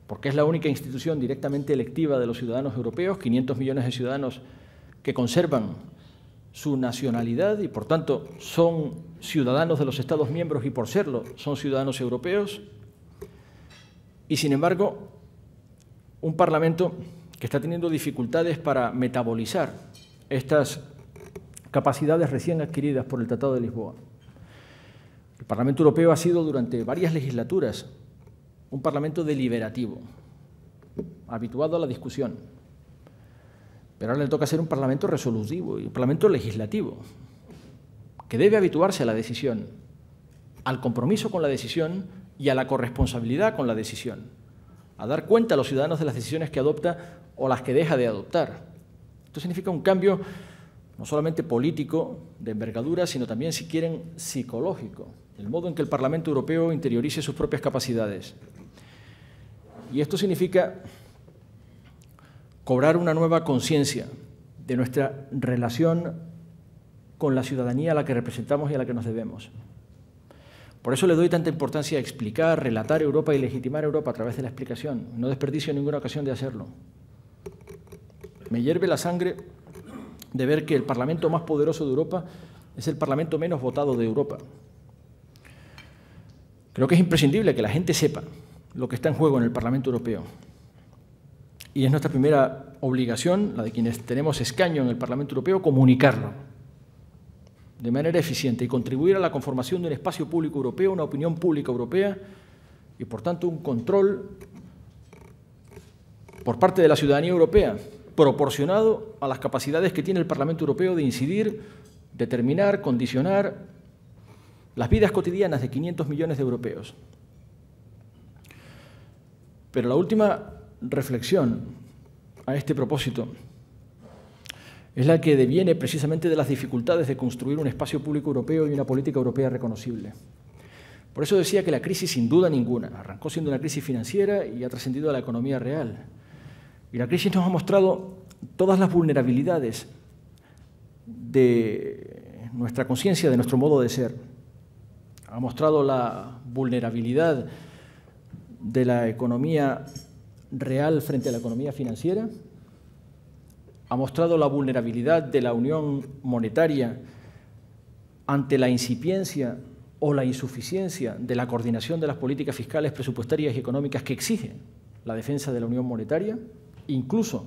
porque es la única institución directamente electiva de los ciudadanos europeos, 500 millones de ciudadanos que conservan su nacionalidad y, por tanto, son ciudadanos de los Estados miembros y, por serlo, son ciudadanos europeos. Y, sin embargo, un Parlamento que está teniendo dificultades para metabolizar estas capacidades recién adquiridas por el Tratado de Lisboa. El Parlamento Europeo ha sido durante varias legislaturas un Parlamento deliberativo, habituado a la discusión. Pero ahora le toca ser un Parlamento resolutivo y un Parlamento legislativo, que debe habituarse a la decisión, al compromiso con la decisión y a la corresponsabilidad con la decisión, a dar cuenta a los ciudadanos de las decisiones que adopta o las que deja de adoptar. Esto significa un cambio no solamente político, de envergadura, sino también, si quieren, psicológico, el modo en que el Parlamento Europeo interiorice sus propias capacidades. Y esto significa cobrar una nueva conciencia de nuestra relación con la ciudadanía a la que representamos y a la que nos debemos. Por eso le doy tanta importancia a explicar, relatar Europa y legitimar Europa a través de la explicación. No desperdicio ninguna ocasión de hacerlo. Me hierve la sangre de ver que el Parlamento más poderoso de Europa es el Parlamento menos votado de Europa. Creo que es imprescindible que la gente sepa lo que está en juego en el Parlamento Europeo. Y es nuestra primera obligación, la de quienes tenemos escaño en el Parlamento Europeo, comunicarlo de manera eficiente y contribuir a la conformación de un espacio público europeo, una opinión pública europea y, por tanto, un control por parte de la ciudadanía europea proporcionado a las capacidades que tiene el Parlamento Europeo de incidir, determinar, condicionar las vidas cotidianas de 500 millones de europeos. Pero la última reflexión a este propósito es la que deviene precisamente de las dificultades de construir un espacio público europeo y una política europea reconocible. Por eso decía que la crisis, sin duda ninguna, arrancó siendo una crisis financiera y ha trascendido a la economía real. Y la crisis nos ha mostrado todas las vulnerabilidades de nuestra conciencia, de nuestro modo de ser. Ha mostrado la vulnerabilidad de la economía real frente a la economía financiera. Ha mostrado la vulnerabilidad de la unión monetaria ante la incipiencia o la insuficiencia de la coordinación de las políticas fiscales, presupuestarias y económicas que exige la defensa de la unión monetaria, incluso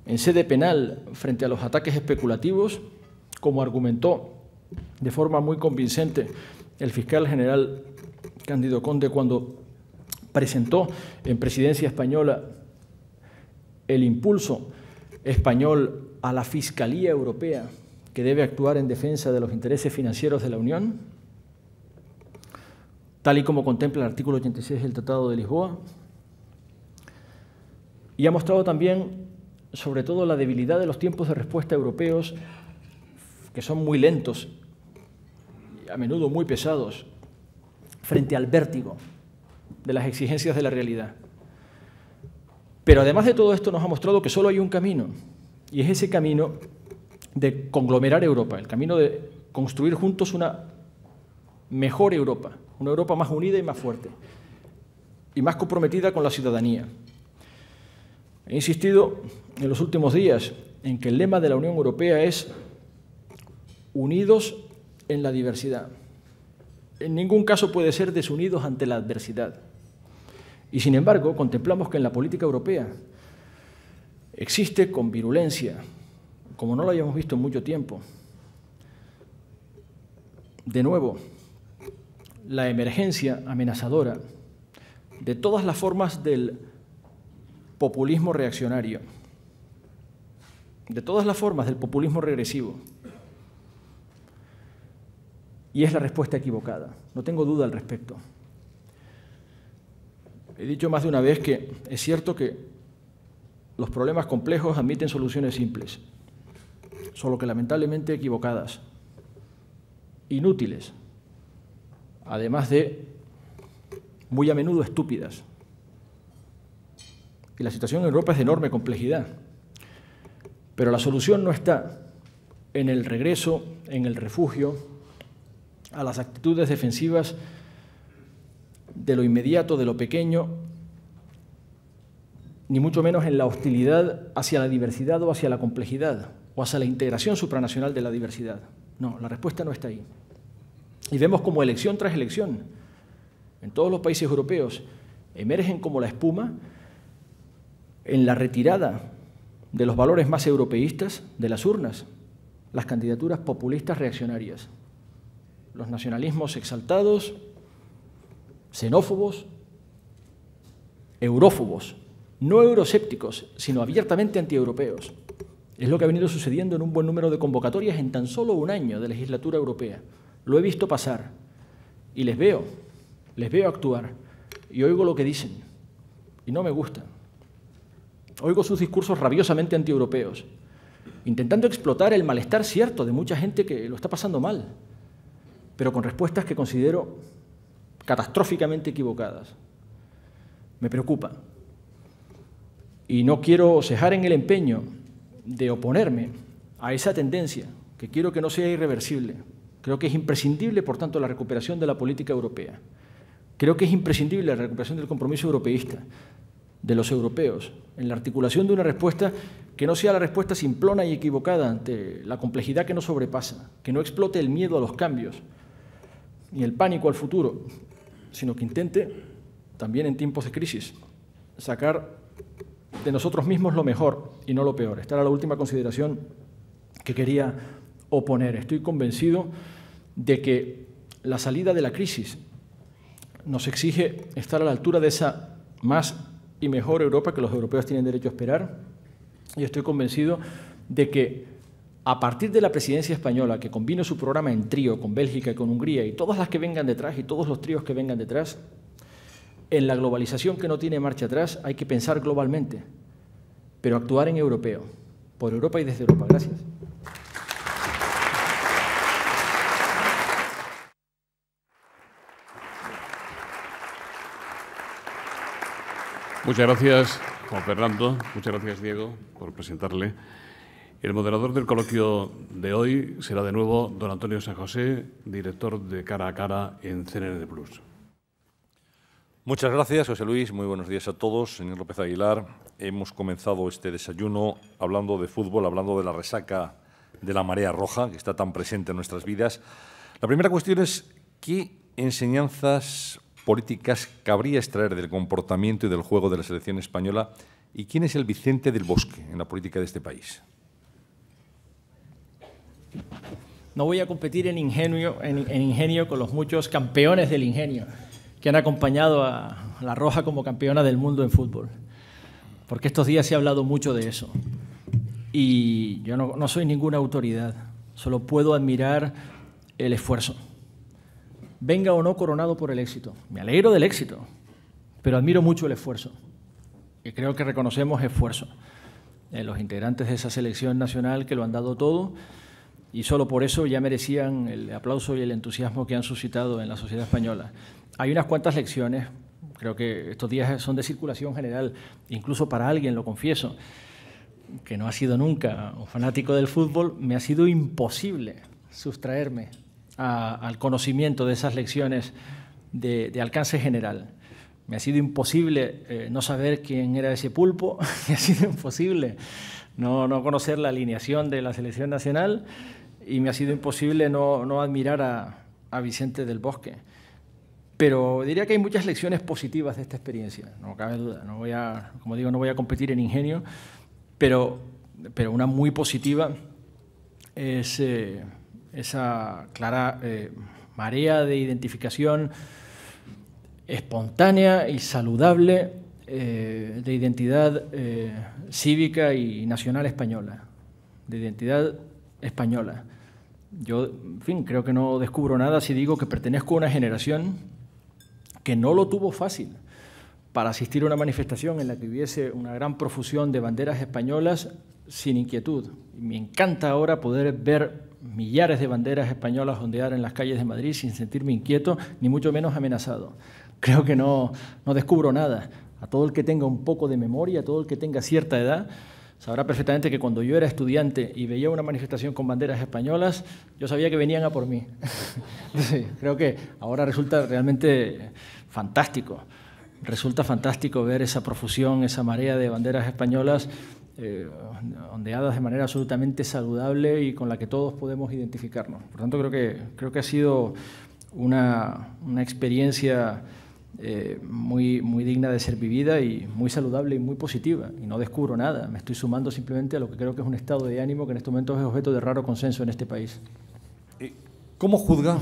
en sede penal frente a los ataques especulativos, como argumentó de forma muy convincente el fiscal general Cándido Conde cuando presentó en presidencia española el impulso español a la Fiscalía Europea que debe actuar en defensa de los intereses financieros de la Unión, tal y como contempla el artículo 86 del Tratado de Lisboa, y ha mostrado también, sobre todo, la debilidad de los tiempos de respuesta europeos, que son muy lentos y a menudo muy pesados, frente al vértigo de las exigencias de la realidad. Pero además de todo esto nos ha mostrado que solo hay un camino, y es ese camino de conglomerar Europa, el camino de construir juntos una mejor Europa, una Europa más unida y más fuerte, y más comprometida con la ciudadanía. He insistido en los últimos días en que el lema de la Unión Europea es unidos en la diversidad. En ningún caso puede ser desunidos ante la adversidad. Y sin embargo, contemplamos que en la política europea existe con virulencia, como no lo hayamos visto en mucho tiempo, de nuevo, la emergencia amenazadora de todas las formas del populismo reaccionario, de todas las formas del populismo regresivo. Y es la respuesta equivocada, no tengo duda al respecto. He dicho más de una vez que es cierto que los problemas complejos admiten soluciones simples, solo que lamentablemente equivocadas, inútiles, además de muy a menudo estúpidas. Y la situación en Europa es de enorme complejidad, pero la solución no está en el regreso, en el refugio, a las actitudes defensivas de lo inmediato, de lo pequeño, ni mucho menos en la hostilidad hacia la diversidad o hacia la complejidad, o hacia la integración supranacional de la diversidad. No, la respuesta no está ahí. Y vemos como elección tras elección, en todos los países europeos, emergen como la espuma en la retirada de los valores más europeístas de las urnas, las candidaturas populistas reaccionarias, los nacionalismos exaltados, xenófobos, eurófobos, no eurosépticos, sino abiertamente antieuropeos. Es lo que ha venido sucediendo en un buen número de convocatorias en tan solo un año de legislatura europea. Lo he visto pasar y les veo actuar y oigo lo que dicen y no me gusta. Oigo sus discursos rabiosamente antieuropeos, intentando explotar el malestar cierto de mucha gente que lo está pasando mal, pero con respuestas que considero catastróficamente equivocadas. Me preocupa. Y no quiero cejar en el empeño de oponerme a esa tendencia, que quiero que no sea irreversible. Creo que es imprescindible, por tanto, la recuperación de la política europea. Creo que es imprescindible la recuperación del compromiso europeísta, de los europeos, en la articulación de una respuesta que no sea la respuesta simplona y equivocada ante la complejidad que nos sobrepasa, que no explote el miedo a los cambios ni el pánico al futuro, sino que intente, también en tiempos de crisis, sacar de nosotros mismos lo mejor y no lo peor. Esta era la última consideración que quería oponer. Estoy convencido de que la salida de la crisis nos exige estar a la altura de esa más y mejor Europa que los europeos tienen derecho a esperar, y estoy convencido de que a partir de la presidencia española, que combine su programa en trío con Bélgica y con Hungría y todas las que vengan detrás y todos los tríos que vengan detrás, en la globalización que no tiene marcha atrás hay que pensar globalmente, pero actuar en europeo, por Europa y desde Europa. Gracias. Muchas gracias, Juan Fernando. Muchas gracias, Diego, por presentarle. El moderador del coloquio de hoy será de nuevo don Antonio San José, director de Cara a Cara en CNN Plus. Muchas gracias, José Luis. Muy buenos días a todos. Señor López Aguilar, hemos comenzado este desayuno hablando de fútbol, hablando de la resaca de la marea roja, que está tan presente en nuestras vidas. La primera cuestión es, ¿qué enseñanzas políticas cabría extraer del comportamiento y del juego de la selección española? ¿Y quién es el Vicente del Bosque en la política de este país? No voy a competir en ingenio con los muchos campeones del ingenio que han acompañado a La Roja como campeona del mundo en fútbol, porque estos días se ha hablado mucho de eso. Y yo no soy ninguna autoridad, solo puedo admirar el esfuerzo. Venga o no coronado por el éxito. Me alegro del éxito, pero admiro mucho el esfuerzo. Y creo que reconocemos esfuerzo en los integrantes de esa selección nacional que lo han dado todo, y solo por eso ya merecían el aplauso y el entusiasmo que han suscitado en la sociedad española. Hay unas cuantas lecciones, creo que estos días son de circulación general, incluso para alguien, lo confieso, que no ha sido nunca un fanático del fútbol, me ha sido imposible sustraerme al conocimiento de esas lecciones de alcance general. Me ha sido imposible no saber quién era ese pulpo, me ha sido imposible no conocer la alineación de la selección nacional, y me ha sido imposible no admirar a Vicente del Bosque. Pero diría que hay muchas lecciones positivas de esta experiencia, no cabe duda. Como digo, no voy a competir en ingenio, pero una muy positiva es esa clara marea de identificación espontánea y saludable de identidad cívica y nacional española, de identidad española. Yo, en fin, creo que no descubro nada si digo que pertenezco a una generación que no lo tuvo fácil para asistir a una manifestación en la que hubiese una gran profusión de banderas españolas sin inquietud. Y me encanta ahora poder ver millares de banderas españolas ondear en las calles de Madrid sin sentirme inquieto, ni mucho menos amenazado. Creo que no descubro nada. A todo el que tenga un poco de memoria, a todo el que tenga cierta edad, sabrá perfectamente que cuando yo era estudiante y veía una manifestación con banderas españolas, yo sabía que venían a por mí. Sí, creo que ahora resulta realmente fantástico. Resulta fantástico ver esa profusión, esa marea de banderas españolas ondeadas de manera absolutamente saludable y con la que todos podemos identificarnos. Por tanto, creo que ha sido una experiencia muy digna de ser vivida y muy saludable y muy positiva. Y no descubro nada, me estoy sumando simplemente a lo que creo que es un estado de ánimo que en estos momentos es objeto de raro consenso en este país. ¿Cómo juzga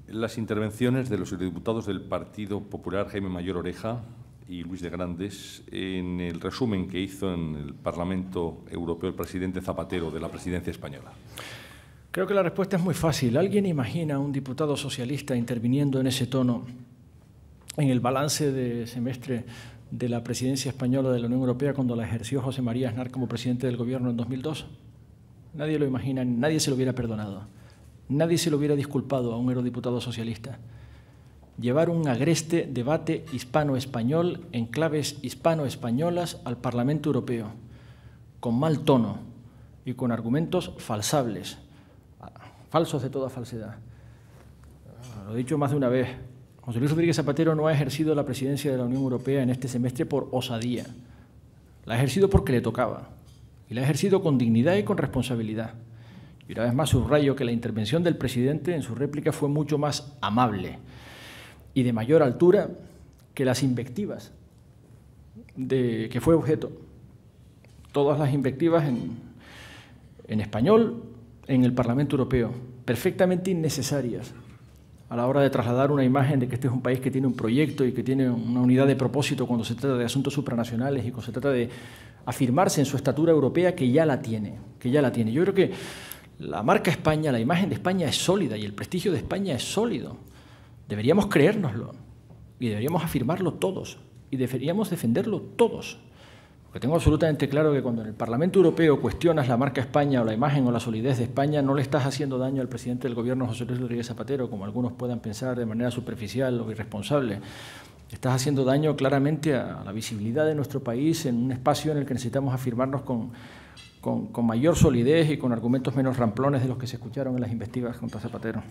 las intervenciones de los diputados del Partido Popular, Jaime Mayor Oreja y Luis de Grandes, en el resumen que hizo en el Parlamento Europeo el presidente Zapatero de la presidencia española? Creo que la respuesta es muy fácil. ¿Alguien imagina a un diputado socialista interviniendo en ese tono en el balance de semestre de la presidencia española de la Unión Europea cuando la ejerció José María Aznar como presidente del Gobierno en 2002? Nadie lo imagina, nadie se lo hubiera perdonado, nadie se lo hubiera disculpado a un eurodiputado socialista. Llevar un agreste debate hispano-español en claves hispano-españolas al Parlamento Europeo, con mal tono y con argumentos falsables, falsos de toda falsedad. Lo he dicho más de una vez, José Luis Rodríguez Zapatero no ha ejercido la presidencia de la Unión Europea en este semestre por osadía. La ha ejercido porque le tocaba, y la ha ejercido con dignidad y con responsabilidad. Y una vez más subrayo que la intervención del presidente en su réplica fue mucho más amable y de mayor altura que las invectivas de que fue objeto. Todas las invectivas en español en el Parlamento Europeo, perfectamente innecesarias a la hora de trasladar una imagen de que este es un país que tiene un proyecto y que tiene una unidad de propósito cuando se trata de asuntos supranacionales y cuando se trata de afirmarse en su estatura europea, que ya la tiene. Yo creo que la marca España, la imagen de España es sólida y el prestigio de España es sólido. Deberíamos creérnoslo y deberíamos afirmarlo todos y deberíamos defenderlo todos. Porque tengo absolutamente claro que cuando en el Parlamento Europeo cuestionas la marca España o la imagen o la solidez de España, no le estás haciendo daño al presidente del Gobierno, José Luis Rodríguez Zapatero, como algunos puedan pensar de manera superficial o irresponsable. Estás haciendo daño claramente a la visibilidad de nuestro país en un espacio en el que necesitamos afirmarnos con mayor solidez y con argumentos menos ramplones de los que se escucharon en las investigaciones contra Zapatero.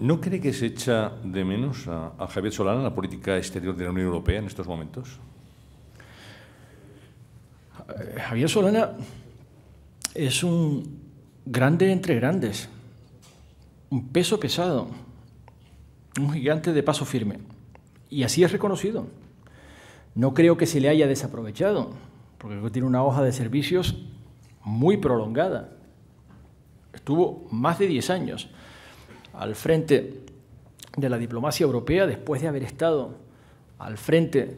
¿No cree que se echa de menos a Javier Solana en la política exterior de la Unión Europea en estos momentos? Javier Solana es un grande entre grandes, un peso pesado, un gigante de paso firme. Y así es reconocido. No creo que se le haya desaprovechado, porque tiene una hoja de servicios muy prolongada. Estuvo más de 10 años al frente de la diplomacia europea, después de haber estado al frente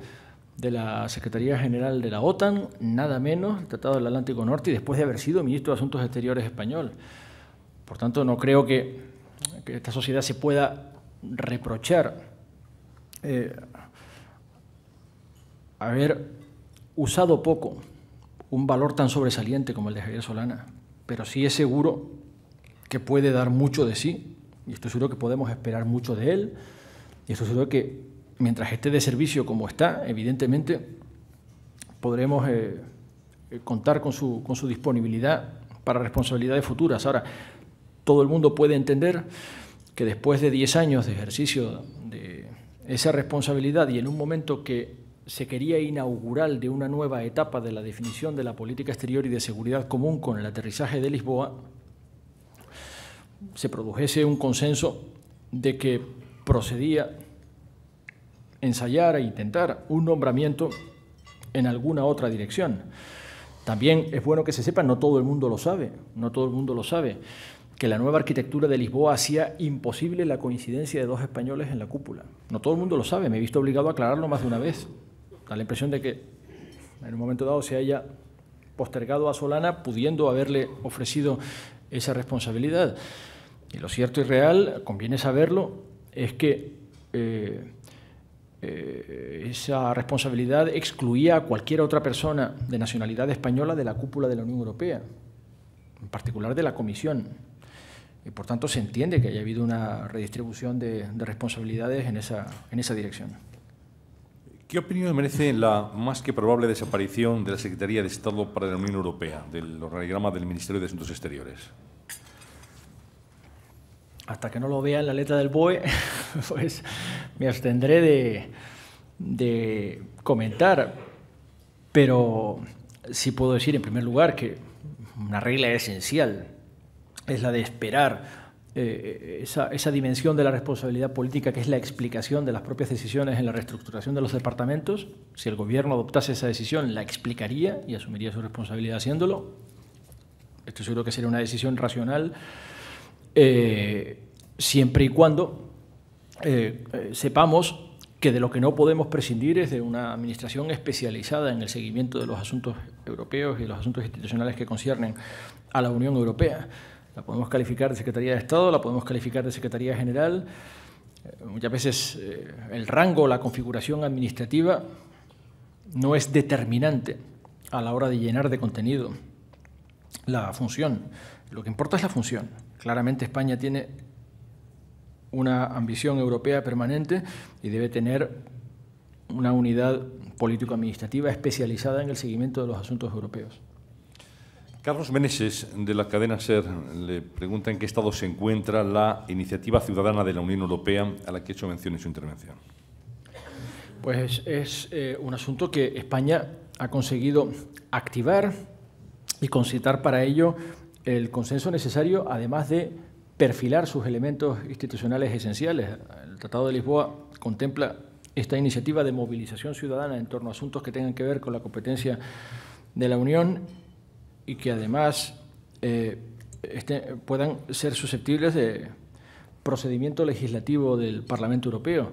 de la Secretaría General de la OTAN, nada menos, el Tratado del Atlántico Norte, y después de haber sido ministro de Asuntos Exteriores español. Por tanto, no creo que esta sociedad se pueda reprochar haber usado poco un valor tan sobresaliente como el de Javier Solana, pero sí es seguro que puede dar mucho de sí, y estoy seguro que podemos esperar mucho de él, y estoy seguro que mientras esté de servicio como está, evidentemente podremos contar con su disponibilidad para responsabilidades futuras. Ahora, todo el mundo puede entender que después de 10 años de ejercicio de esa responsabilidad y en un momento que se quería inaugurar de una nueva etapa de la definición de la política exterior y de seguridad común con el aterrizaje de Lisboa, se produjese un consenso de que procedía ensayar e intentar un nombramiento en alguna otra dirección. También es bueno que se sepa, no todo el mundo lo sabe, que la nueva arquitectura de Lisboa hacía imposible la coincidencia de 2 españoles en la cúpula. No todo el mundo lo sabe, me he visto obligado a aclararlo más de una vez. Da la impresión de que en un momento dado se haya postergado a Solana pudiendo haberle ofrecido esa responsabilidad. Y lo cierto y real, conviene saberlo, es que esa responsabilidad excluía a cualquier otra persona de nacionalidad española de la cúpula de la Unión Europea, en particular de la Comisión. Y por tanto se entiende que haya habido una redistribución de responsabilidades en esa dirección. ¿Qué opinión merece la más que probable desaparición de la Secretaría de Estado para la Unión Europea, del organigrama del Ministerio de Asuntos Exteriores? Hasta que no lo vea en la letra del BOE, pues me abstendré de comentar. Pero sí puedo decir, en primer lugar, que una regla esencial es la de esperar esa dimensión de la responsabilidad política, que es la explicación de las propias decisiones en la reestructuración de los departamentos. Si el Gobierno adoptase esa decisión, la explicaría y asumiría su responsabilidad haciéndolo. Estoy seguro que sería una decisión racional, siempre y cuando sepamos que de lo que no podemos prescindir es de una administración especializada en el seguimiento de los asuntos europeos y los asuntos institucionales que conciernen a la Unión Europea. La podemos calificar de Secretaría de Estado, la podemos calificar de Secretaría General. Muchas veces el rango, la configuración administrativa no es determinante a la hora de llenar de contenido la función. Lo que importa es la función. Claramente España tiene una ambición europea permanente y debe tener una unidad político-administrativa especializada en el seguimiento de los asuntos europeos. Carlos Meneses, de la cadena SER, le pregunta en qué estado se encuentra la iniciativa ciudadana de la Unión Europea a la que ha hecho mención en su intervención. Pues es un asunto que España ha conseguido activar y concitar para ello el consenso necesario, además de perfilar sus elementos institucionales esenciales. El Tratado de Lisboa contempla esta iniciativa de movilización ciudadana en torno a asuntos que tengan que ver con la competencia de la Unión y que además puedan ser susceptibles de procedimiento legislativo del Parlamento Europeo.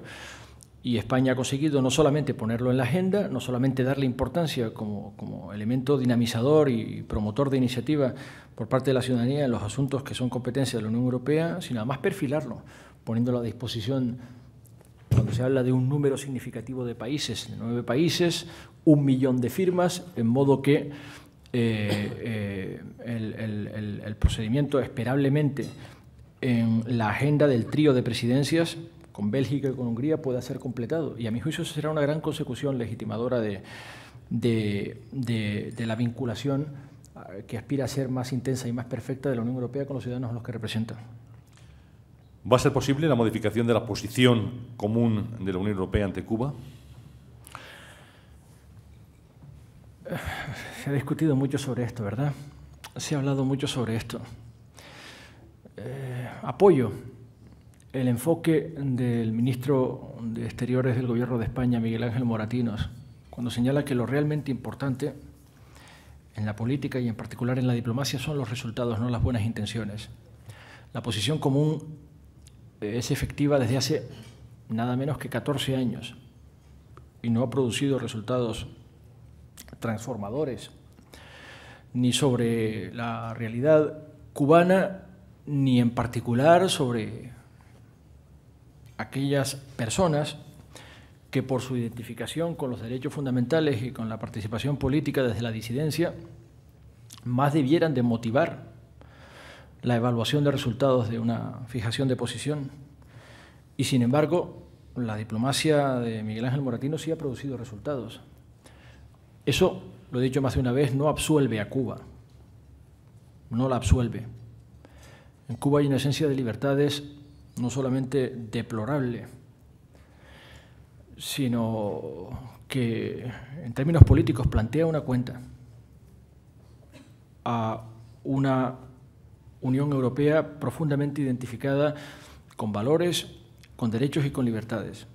Y España ha conseguido no solamente ponerlo en la agenda, no solamente darle importancia como elemento dinamizador y promotor de iniciativa por parte de la ciudadanía en los asuntos que son competencia de la Unión Europea, sino además perfilarlo, poniéndolo a disposición, cuando se habla de un número significativo de países, de 9 países, 1 millón de firmas, en modo que el procedimiento esperablemente en la agenda del trío de presidencias con Bélgica y con Hungría pueda ser completado. Y a mi juicio eso será una gran consecución legitimadora de la vinculación que aspira a ser más intensa y más perfecta de la Unión Europea con los ciudadanos a los que representa. ¿Va a ser posible la modificación de la posición común de la Unión Europea ante Cuba? Se ha discutido mucho sobre esto, ¿verdad? Se ha hablado mucho sobre esto. Apoyo el enfoque del ministro de Exteriores del Gobierno de España, Miguel Ángel Moratinos, cuando señala que lo realmente importante en la política y en particular en la diplomacia son los resultados, no las buenas intenciones. La posición común es efectiva desde hace nada menos que 14 años y no ha producido resultados transformadores ni sobre la realidad cubana ni en particular sobre aquellas personas que por su identificación con los derechos fundamentales y con la participación política desde la disidencia más debieran de motivar la evaluación de resultados de una fijación de posición. Y sin embargo, la diplomacia de Miguel Ángel Moratinos sí ha producido resultados. Eso, lo he dicho más de una vez, no absuelve a Cuba, no la absuelve. En Cuba hay una esencia de libertades no solamente deplorable, sino que en términos políticos plantea una cuenta a una Unión Europea profundamente identificada con valores, con derechos y con libertades.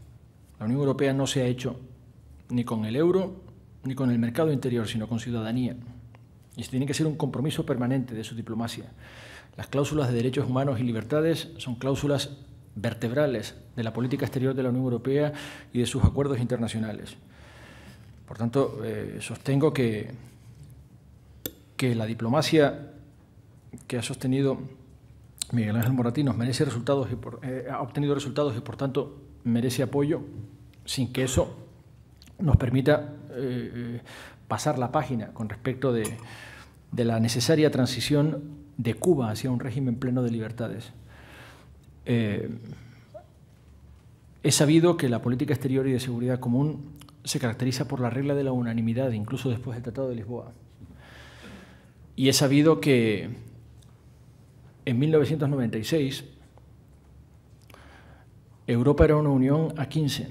La Unión Europea no se ha hecho ni con el euro ni con el mercado interior, sino con ciudadanía. Y tiene que ser un compromiso permanente de su diplomacia. Las cláusulas de derechos humanos y libertades son cláusulas vertebrales de la política exterior de la Unión Europea y de sus acuerdos internacionales. Por tanto, sostengo que la diplomacia que ha sostenido Miguel Ángel Moratinos merece resultados ha obtenido resultados y, por tanto, merece apoyo, sin que eso nos permita pasar la página con respecto de la necesaria transición de Cuba hacia un régimen pleno de libertades. He sabido que la política exterior y de seguridad común se caracteriza por la regla de la unanimidad, incluso después del Tratado de Lisboa. Y he sabido que en 1996 Europa era una unión a 15.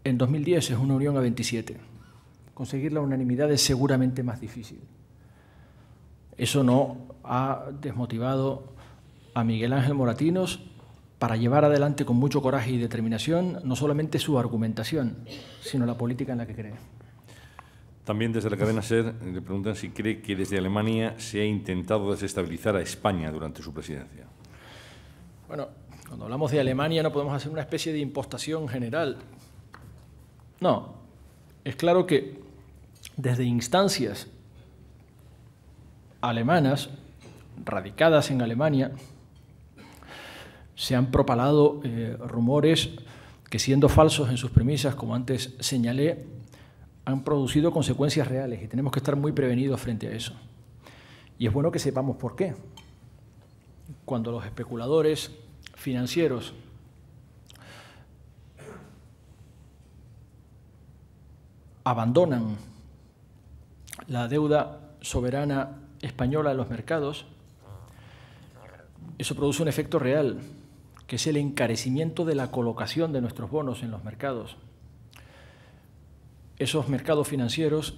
En 2010 es una unión a 27. Conseguir la unanimidad es seguramente más difícil. Eso no ha desmotivado a Miguel Ángel Moratinos para llevar adelante con mucho coraje y determinación no solamente su argumentación, sino la política en la que cree. También desde la cadena SER le preguntan si cree que desde Alemania se ha intentado desestabilizar a España durante su presidencia. Bueno, cuando hablamos de Alemania no podemos hacer una especie de impostación general. No, es claro que desde instancias alemanas, radicadas en Alemania, se han propalado rumores que, siendo falsos en sus premisas, como antes señalé, han producido consecuencias reales y tenemos que estar muy prevenidos frente a eso. Y es bueno que sepamos por qué. Cuando los especuladores financieros abandonan la deuda soberana española en los mercados, eso produce un efecto real, que es el encarecimiento de la colocación de nuestros bonos en los mercados. Esos mercados financieros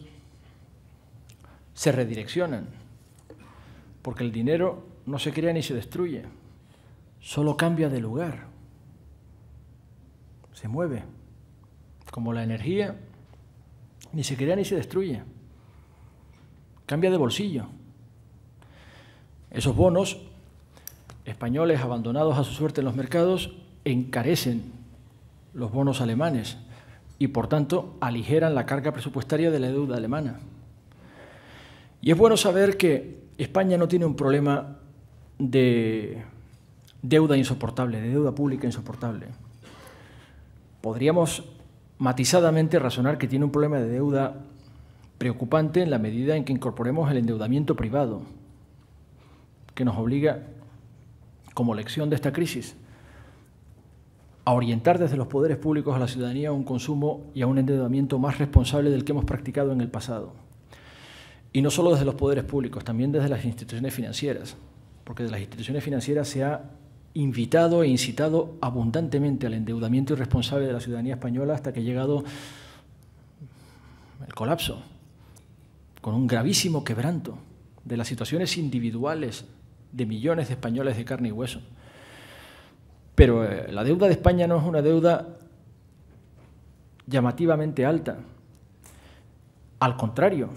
se redireccionan, porque el dinero no se crea ni se destruye, solo cambia de lugar, se mueve, como la energía, ni se crea ni se destruye, cambia de bolsillo. Esos bonos españoles abandonados a su suerte en los mercados encarecen los bonos alemanes y, por tanto, aligeran la carga presupuestaria de la deuda alemana. Y es bueno saber que España no tiene un problema de deuda insoportable, de deuda pública insoportable. Podríamos matizadamente razonar que tiene un problema de deuda preocupante en la medida en que incorporemos el endeudamiento privado, que nos obliga, como lección de esta crisis, a orientar desde los poderes públicos a la ciudadanía a un consumo y a un endeudamiento más responsable del que hemos practicado en el pasado. Y no solo desde los poderes públicos, también desde las instituciones financieras, porque de las instituciones financieras se ha invitado e incitado abundantemente al endeudamiento irresponsable de la ciudadanía española hasta que ha llegado el colapso, con un gravísimo quebranto de las situaciones individuales de millones de españoles de carne y hueso. Pero la deuda de España no es una deuda llamativamente alta. Al contrario,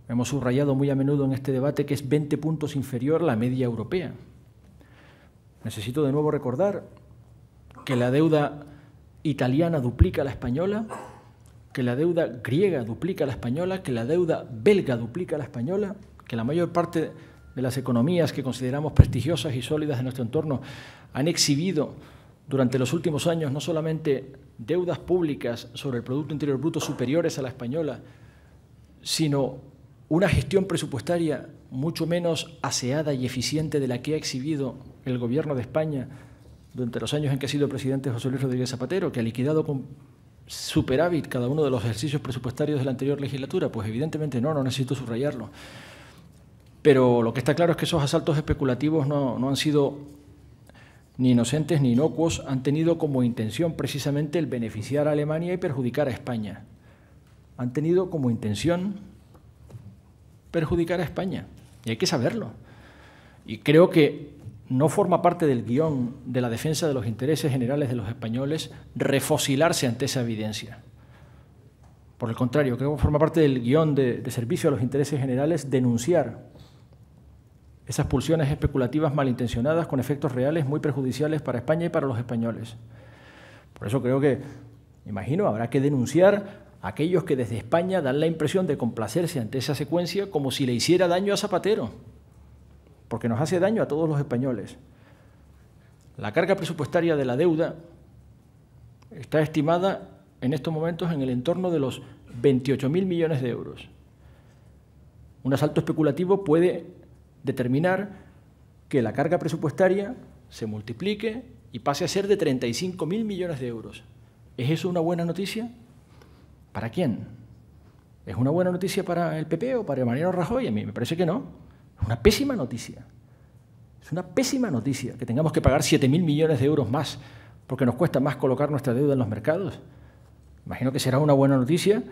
hemos subrayado muy a menudo en este debate que es 20 puntos inferior a la media europea. Necesito de nuevo recordar que la deuda italiana duplica a la española, que la deuda griega duplica a la española, que la deuda belga duplica a la española, que la mayor parte de las economías que consideramos prestigiosas y sólidas de nuestro entorno han exhibido durante los últimos años no solamente deudas públicas sobre el Producto Interior Bruto superiores a la española, sino una gestión presupuestaria mucho menos aseada y eficiente de la que ha exhibido el Gobierno de España durante los años en que ha sido presidente José Luis Rodríguez Zapatero, que ha liquidado con superávit cada uno de los ejercicios presupuestarios de la anterior legislatura. Pues evidentemente no necesito subrayarlo. Pero lo que está claro es que esos asaltos especulativos no han sido ni inocentes ni inocuos, han tenido como intención precisamente el beneficiar a Alemania y perjudicar a España. Han tenido como intención perjudicar a España, y hay que saberlo. Y creo que no forma parte del guión de la defensa de los intereses generales de los españoles refocilarse ante esa evidencia. Por el contrario, creo que forma parte del guión de servicio a los intereses generales denunciar esas pulsiones especulativas malintencionadas con efectos reales muy perjudiciales para España y para los españoles. Por eso creo que, imagino, habrá que denunciar a aquellos que desde España dan la impresión de complacerse ante esa secuencia como si le hiciera daño a Zapatero, porque nos hace daño a todos los españoles. La carga presupuestaria de la deuda está estimada en estos momentos en el entorno de los 28.000 millones de euros. Un asalto especulativo puede determinar que la carga presupuestaria se multiplique y pase a ser de 35.000 millones de euros. ¿Es eso una buena noticia? ¿Para quién? ¿Es una buena noticia para el PP o para Mariano Rajoy? A mí me parece que no. Es una pésima noticia. Es una pésima noticia que tengamos que pagar 7.000 millones de euros más porque nos cuesta más colocar nuestra deuda en los mercados. Imagino que será una buena noticia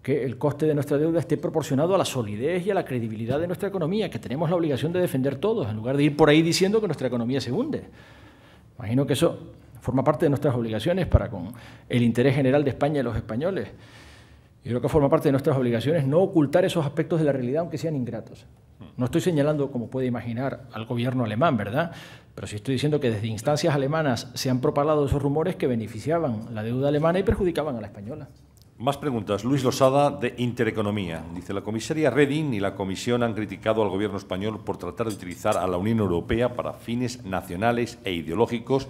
que el coste de nuestra deuda esté proporcionado a la solidez y a la credibilidad de nuestra economía, que tenemos la obligación de defender todos, en lugar de ir por ahí diciendo que nuestra economía se hunde. Imagino que eso forma parte de nuestras obligaciones para con el interés general de España y los españoles. Y creo que forma parte de nuestras obligaciones no ocultar esos aspectos de la realidad, aunque sean ingratos. No estoy señalando, como puede imaginar, al gobierno alemán, ¿verdad? Pero sí estoy diciendo que desde instancias alemanas se han propalado esos rumores que beneficiaban la deuda alemana y perjudicaban a la española. Más preguntas. Luis Losada, de Intereconomía. Dice, la comisaria Reding y la Comisión han criticado al Gobierno español por tratar de utilizar a la Unión Europea para fines nacionales e ideológicos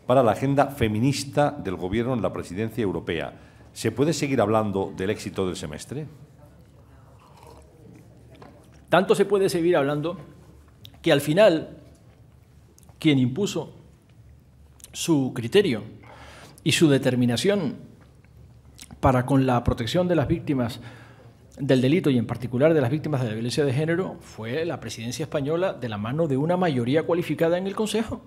para la agenda feminista del Gobierno en la presidencia europea. ¿Se puede seguir hablando del éxito del semestre? Tanto se puede seguir hablando que al final quien impuso su criterio y su determinación para con la protección de las víctimas del delito y en particular de las víctimas de la violencia de género fue la presidencia española de la mano de una mayoría cualificada en el Consejo.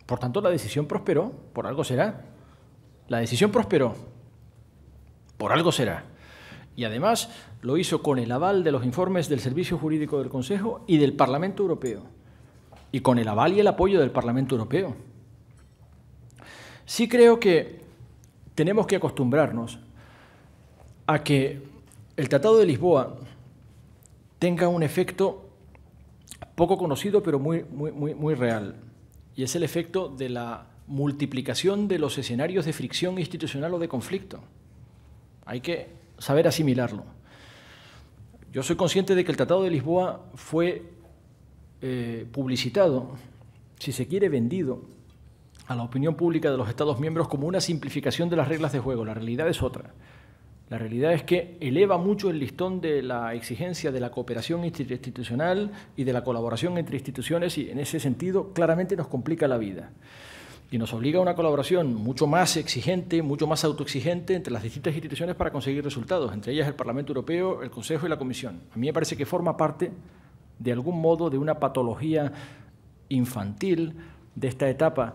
Por tanto, la decisión prosperó, por algo será. La decisión prosperó, por algo será. Y además lo hizo con el aval de los informes del Servicio Jurídico del Consejo y del Parlamento Europeo, y con el aval y el apoyo del Parlamento Europeo. Sí creo que tenemos que acostumbrarnos a que el Tratado de Lisboa tenga un efecto poco conocido pero muy real, y es el efecto de la multiplicación de los escenarios de fricción institucional o de conflicto. Hay que saber asimilarlo. Yo soy consciente de que el Tratado de Lisboa fue publicitado, si se quiere, vendido a la opinión pública de los Estados miembros como una simplificación de las reglas de juego. La realidad es otra. La realidad es que eleva mucho el listón de la exigencia de la cooperación interinstitucional y de la colaboración entre instituciones, y en ese sentido claramente nos complica la vida. Y nos obliga a una colaboración mucho más exigente, mucho más autoexigente entre las distintas instituciones para conseguir resultados, entre ellas el Parlamento Europeo, el Consejo y la Comisión. A mí me parece que forma parte, de algún modo, de una patología infantil de esta etapa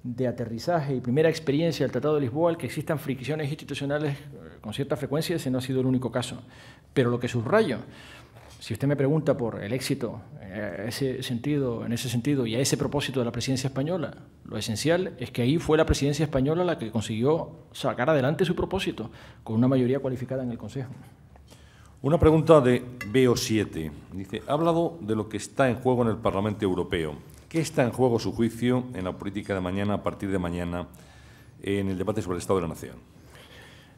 de aterrizaje y primera experiencia del Tratado de Lisboa, el que existan fricciones institucionales con cierta frecuencia. Ese no ha sido el único caso. Pero lo que subrayo, si usted me pregunta por el éxito en ese sentido y a ese propósito de la presidencia española, lo esencial es que ahí fue la presidencia española la que consiguió sacar adelante su propósito con una mayoría cualificada en el Consejo. Una pregunta de BO7. Dice, ha hablado de lo que está en juego en el Parlamento Europeo. ¿Qué está en juego, a su juicio, en la política de mañana, a partir de mañana, en el debate sobre el Estado de la Nación?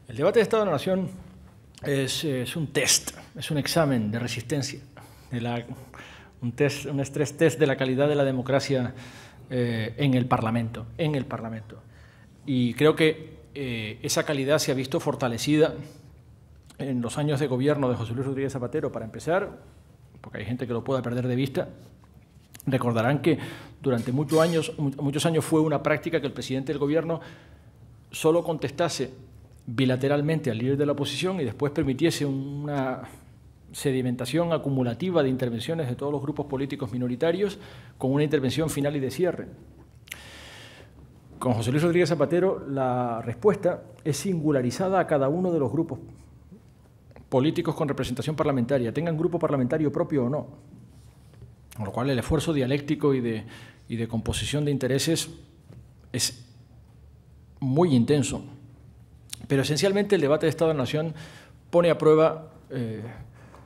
El debate de Estado de la Nación es un test, es un examen de resistencia, un estrés test de la calidad de la democracia en el Parlamento. Y creo que esa calidad se ha visto fortalecida en los años de gobierno de José Luis Rodríguez Zapatero, para empezar, porque hay gente que lo pueda perder de vista. Recordarán que durante muchos años fue una práctica que el presidente del Gobierno solo contestase bilateralmente al líder de la oposición y después permitiese una sedimentación acumulativa de intervenciones de todos los grupos políticos minoritarios con una intervención final y de cierre. Con José Luis Rodríguez Zapatero la respuesta es singularizada a cada uno de los grupos políticos con representación parlamentaria, tengan grupo parlamentario propio o no. Con lo cual el esfuerzo dialéctico y de composición de intereses es muy intenso. Pero esencialmente el debate de Estado de la Nación pone a prueba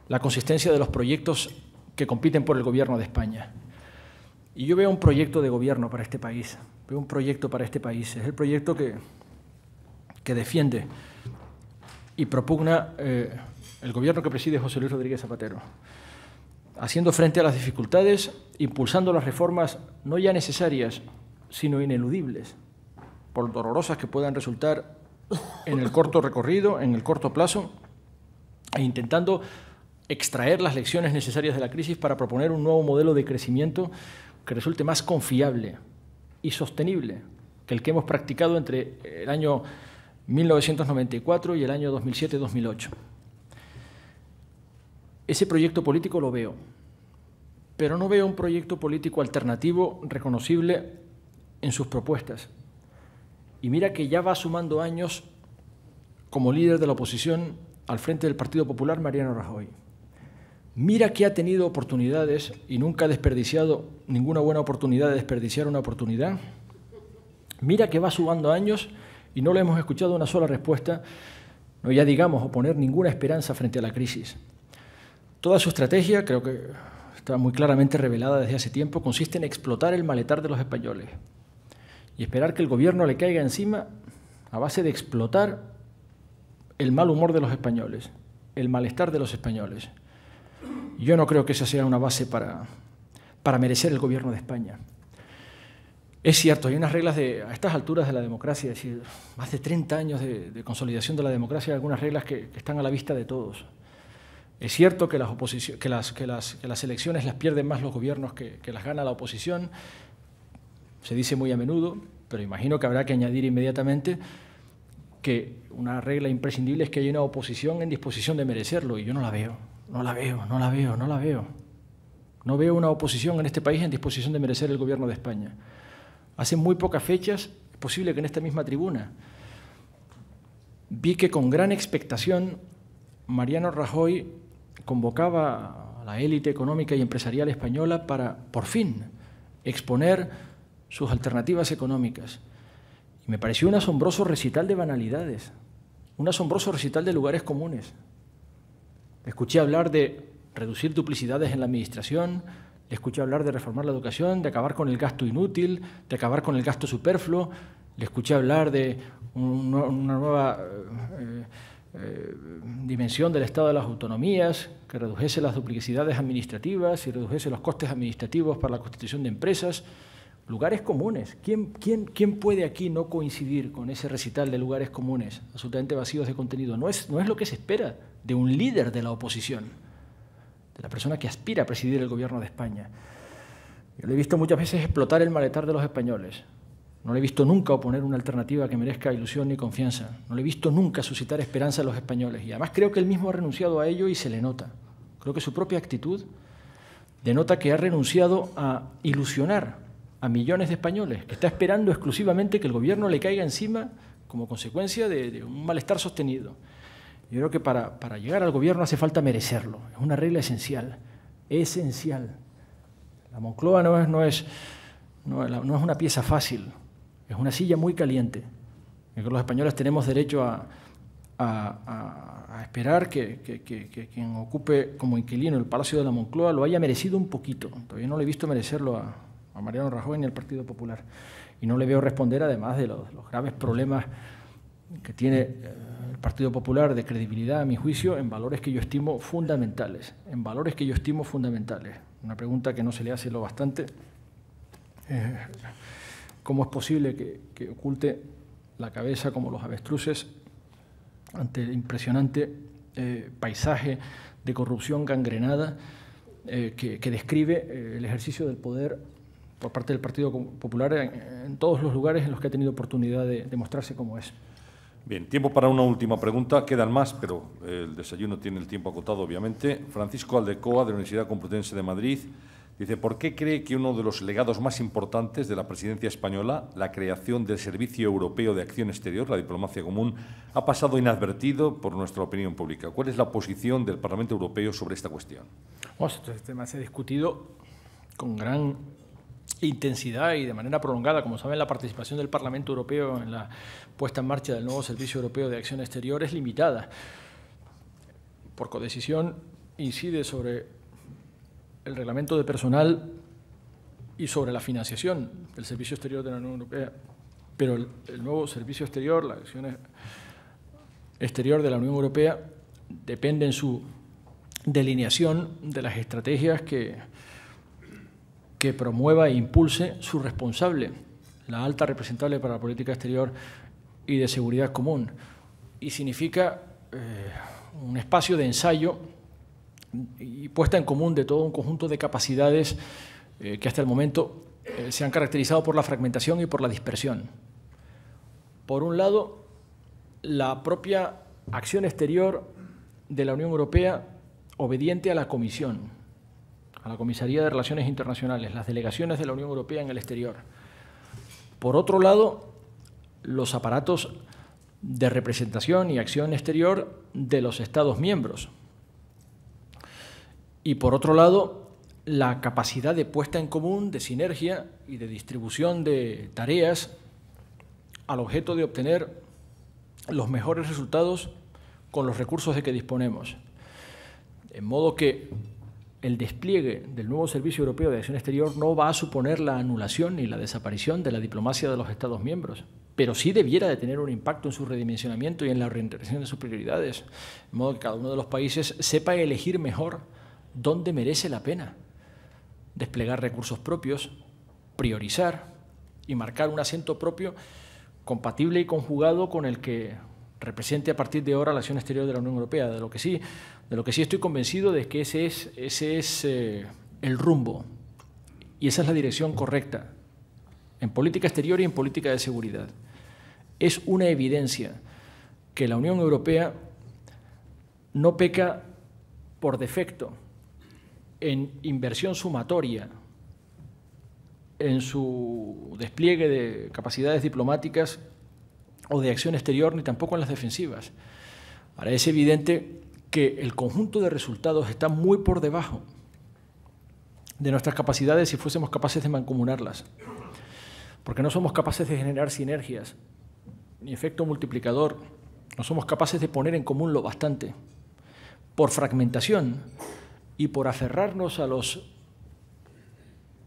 la consistencia de los proyectos que compiten por el Gobierno de España. Y yo veo un proyecto de gobierno para este país, veo un proyecto para este país. Es el proyecto que defiende y propugna el Gobierno que preside José Luis Rodríguez Zapatero, haciendo frente a las dificultades, impulsando las reformas no ya necesarias, sino ineludibles, por dolorosas que puedan resultar en el corto recorrido, en el corto plazo, e intentando extraer las lecciones necesarias de la crisis para proponer un nuevo modelo de crecimiento que resulte más confiable y sostenible que el que hemos practicado entre el año 1994 y el año 2007-2008. Ese proyecto político lo veo, pero no veo un proyecto político alternativo reconocible en sus propuestas. Y mira que ya va sumando años como líder de la oposición al frente del Partido Popular Mariano Rajoy. Mira que ha tenido oportunidades y nunca ha desperdiciado ninguna buena oportunidad de desperdiciar una oportunidad. Mira que va sumando años y no le hemos escuchado una sola respuesta, no ya digamos o poner ninguna esperanza frente a la crisis. Toda su estrategia, creo que está muy claramente revelada desde hace tiempo, consiste en explotar el malestar de los españoles y esperar que el Gobierno le caiga encima a base de explotar el mal humor de los españoles, el malestar de los españoles. Yo no creo que esa sea una base para merecer el Gobierno de España. Es cierto, hay unas reglas a estas alturas de la democracia, es decir, más de 30 años de consolidación de la democracia, hay algunas reglas que están a la vista de todos. Es cierto que las elecciones las pierden más los gobiernos que las gana la oposición, se dice muy a menudo, pero imagino que habrá que añadir inmediatamente que una regla imprescindible es que haya una oposición en disposición de merecerlo, y yo no la veo. No veo una oposición en este país en disposición de merecer el Gobierno de España. Hace muy pocas fechas, es posible que en esta misma tribuna, vi que con gran expectación Mariano Rajoy convocaba a la élite económica y empresarial española para, por fin, exponer sus alternativas económicas. Y me pareció un asombroso recital de banalidades, un asombroso recital de lugares comunes. Escuché hablar de reducir duplicidades en la administración, Le escuché hablar de reformar la educación, de acabar con el gasto inútil, de acabar con el gasto superfluo. Le escuché hablar de una nueva dimensión del Estado de las autonomías, que redujese las duplicidades administrativas y redujese los costes administrativos para la constitución de empresas. Lugares comunes. ¿Quién puede aquí no coincidir con ese recital de lugares comunes absolutamente vacíos de contenido? No es lo que se espera de un líder de la oposición, de la persona que aspira a presidir el gobierno de España. Yo le he visto muchas veces explotar el malestar de los españoles. No le he visto nunca oponer una alternativa que merezca ilusión ni confianza. No le he visto nunca suscitar esperanza en los españoles. Y además creo que él mismo ha renunciado a ello y se le nota. Creo que su propia actitud denota que ha renunciado a ilusionar a millones de españoles, que está esperando exclusivamente que el gobierno le caiga encima como consecuencia de un malestar sostenido. Yo creo que para llegar al gobierno hace falta merecerlo. Es una regla esencial. Esencial. La Moncloa no es una pieza fácil. Es una silla muy caliente. Yo creo que los españoles tenemos derecho a esperar que quien ocupe como inquilino el Palacio de la Moncloa lo haya merecido un poquito. Todavía no le he visto merecerlo a Mariano Rajoy ni al Partido Popular. Y no le veo responder, además de los graves problemas que tiene el Partido Popular de credibilidad, a mi juicio, en valores que yo estimo fundamentales. En valores que yo estimo fundamentales. Una pregunta que no se le hace lo bastante. ¿Cómo es posible que oculte la cabeza como los avestruces ante el impresionante paisaje de corrupción gangrenada que describe el ejercicio del poder por parte del Partido Popular en todos los lugares en los que ha tenido oportunidad de demostrarse como es? Bien, tiempo para una última pregunta. Quedan más, pero el desayuno tiene el tiempo acotado, obviamente. Francisco Aldecoa, de la Universidad Complutense de Madrid, dice: ¿por qué cree que uno de los legados más importantes de la presidencia española, la creación del Servicio Europeo de Acción Exterior, la diplomacia común, ha pasado inadvertido por nuestra opinión pública? ¿Cuál es la posición del Parlamento Europeo sobre esta cuestión? Este tema se ha discutido con gran intensidad y de manera prolongada. Como saben, la participación del Parlamento Europeo en la puesta en marcha del nuevo Servicio Europeo de Acción Exterior es limitada. Por codecisión incide sobre el reglamento de personal y sobre la financiación del Servicio Exterior de la Unión Europea. Pero el nuevo Servicio Exterior, la acción exterior de la Unión Europea, depende en su delineación de las estrategias que promueva e impulse su responsable, la alta representante para la política exterior y de seguridad común. Y significa un espacio de ensayo y puesta en común de todo un conjunto de capacidades que hasta el momento se han caracterizado por la fragmentación y por la dispersión. Por un lado, la propia acción exterior de la Unión Europea obediente a la Comisión, a la Comisaría de Relaciones Internacionales, las delegaciones de la Unión Europea en el exterior. Por otro lado, los aparatos de representación y acción exterior de los Estados miembros. Y por otro lado, la capacidad de puesta en común, de sinergia y de distribución de tareas al objeto de obtener los mejores resultados con los recursos de que disponemos. De modo que el despliegue del nuevo Servicio Europeo de Acción Exterior no va a suponer la anulación ni la desaparición de la diplomacia de los Estados miembros, pero sí debiera de tener un impacto en su redimensionamiento y en la orientación de sus prioridades, de modo que cada uno de los países sepa elegir mejor dónde merece la pena desplegar recursos propios, priorizar y marcar un acento propio compatible y conjugado con el que represente a partir de ahora la acción exterior de la Unión Europea. De lo que sí estoy convencido de que ese es el rumbo y esa es la dirección correcta en política exterior y en política de seguridad. Es una evidencia que la Unión Europea no peca por defecto en inversión sumatoria en su despliegue de capacidades diplomáticas o de acción exterior, ni tampoco en las defensivas. Ahora, es evidente que el conjunto de resultados está muy por debajo de nuestras capacidades si fuésemos capaces de mancomunarlas, porque no somos capaces de generar sinergias ni efecto multiplicador, no somos capaces de poner en común lo bastante, por fragmentación y por aferrarnos a los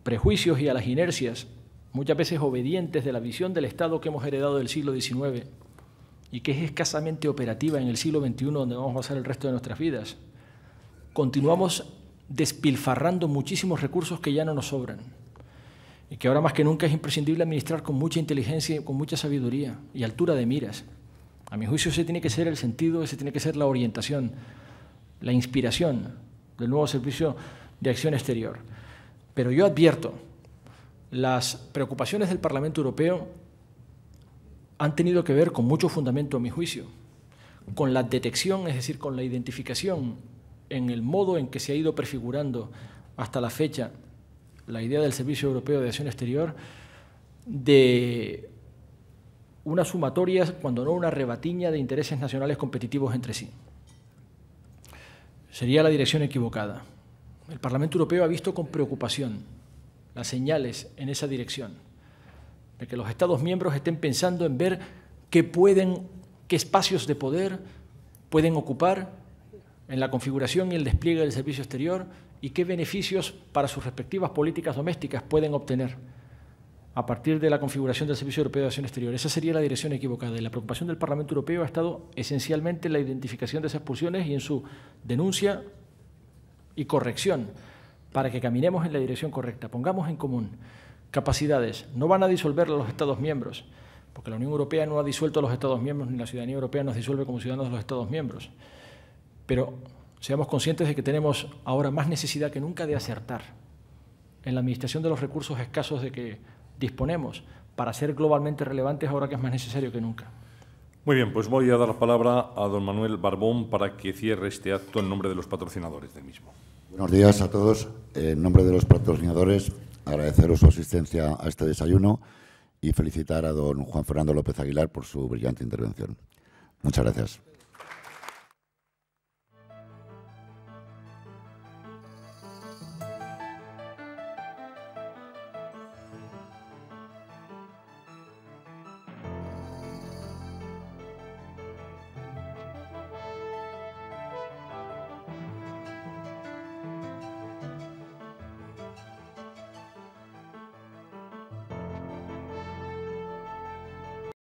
prejuicios y a las inercias, muchas veces obedientes de la visión del Estado que hemos heredado del siglo XIX y que es escasamente operativa en el siglo XXI, donde vamos a pasar el resto de nuestras vidas, continuamos despilfarrando muchísimos recursos que ya no nos sobran y que ahora más que nunca es imprescindible administrar con mucha inteligencia y con mucha sabiduría y altura de miras. A mi juicio ese tiene que ser el sentido, ese tiene que ser la orientación, la inspiración del nuevo Servicio de Acción Exterior. Pero yo advierto, las preocupaciones del Parlamento Europeo han tenido que ver con mucho fundamento, a mi juicio, con la detección, es decir, con la identificación en el modo en que se ha ido prefigurando hasta la fecha la idea del Servicio Europeo de Acción Exterior de una sumatoria, cuando no una rebatiña, de intereses nacionales competitivos entre sí. Sería la dirección equivocada. El Parlamento Europeo ha visto con preocupación las señales en esa dirección, de que los Estados miembros estén pensando en ver qué espacios de poder pueden ocupar en la configuración y el despliegue del servicio exterior y qué beneficios para sus respectivas políticas domésticas pueden obtener a partir de la configuración del Servicio Europeo de Acción Exterior. Esa sería la dirección equivocada y la preocupación del Parlamento Europeo ha estado esencialmente en la identificación de esas pulsiones y en su denuncia y corrección para que caminemos en la dirección correcta, pongamos en común capacidades. No van a disolver a los Estados miembros, porque la Unión Europea no ha disuelto a los Estados miembros, ni la ciudadanía europea nos disuelve como ciudadanos de los Estados miembros. Pero seamos conscientes de que tenemos ahora más necesidad que nunca de acertar en la administración de los recursos escasos de que disponemos para ser globalmente relevantes ahora que es más necesario que nunca. Muy bien, pues voy a dar la palabra a don Manuel Barbón para que cierre este acto en nombre de los patrocinadores del mismo. Buenos días a todos. En nombre de los patrocinadores, agradeceros su asistencia a este desayuno y felicitar a don Juan Fernando López Aguilar por su brillante intervención. Muchas gracias.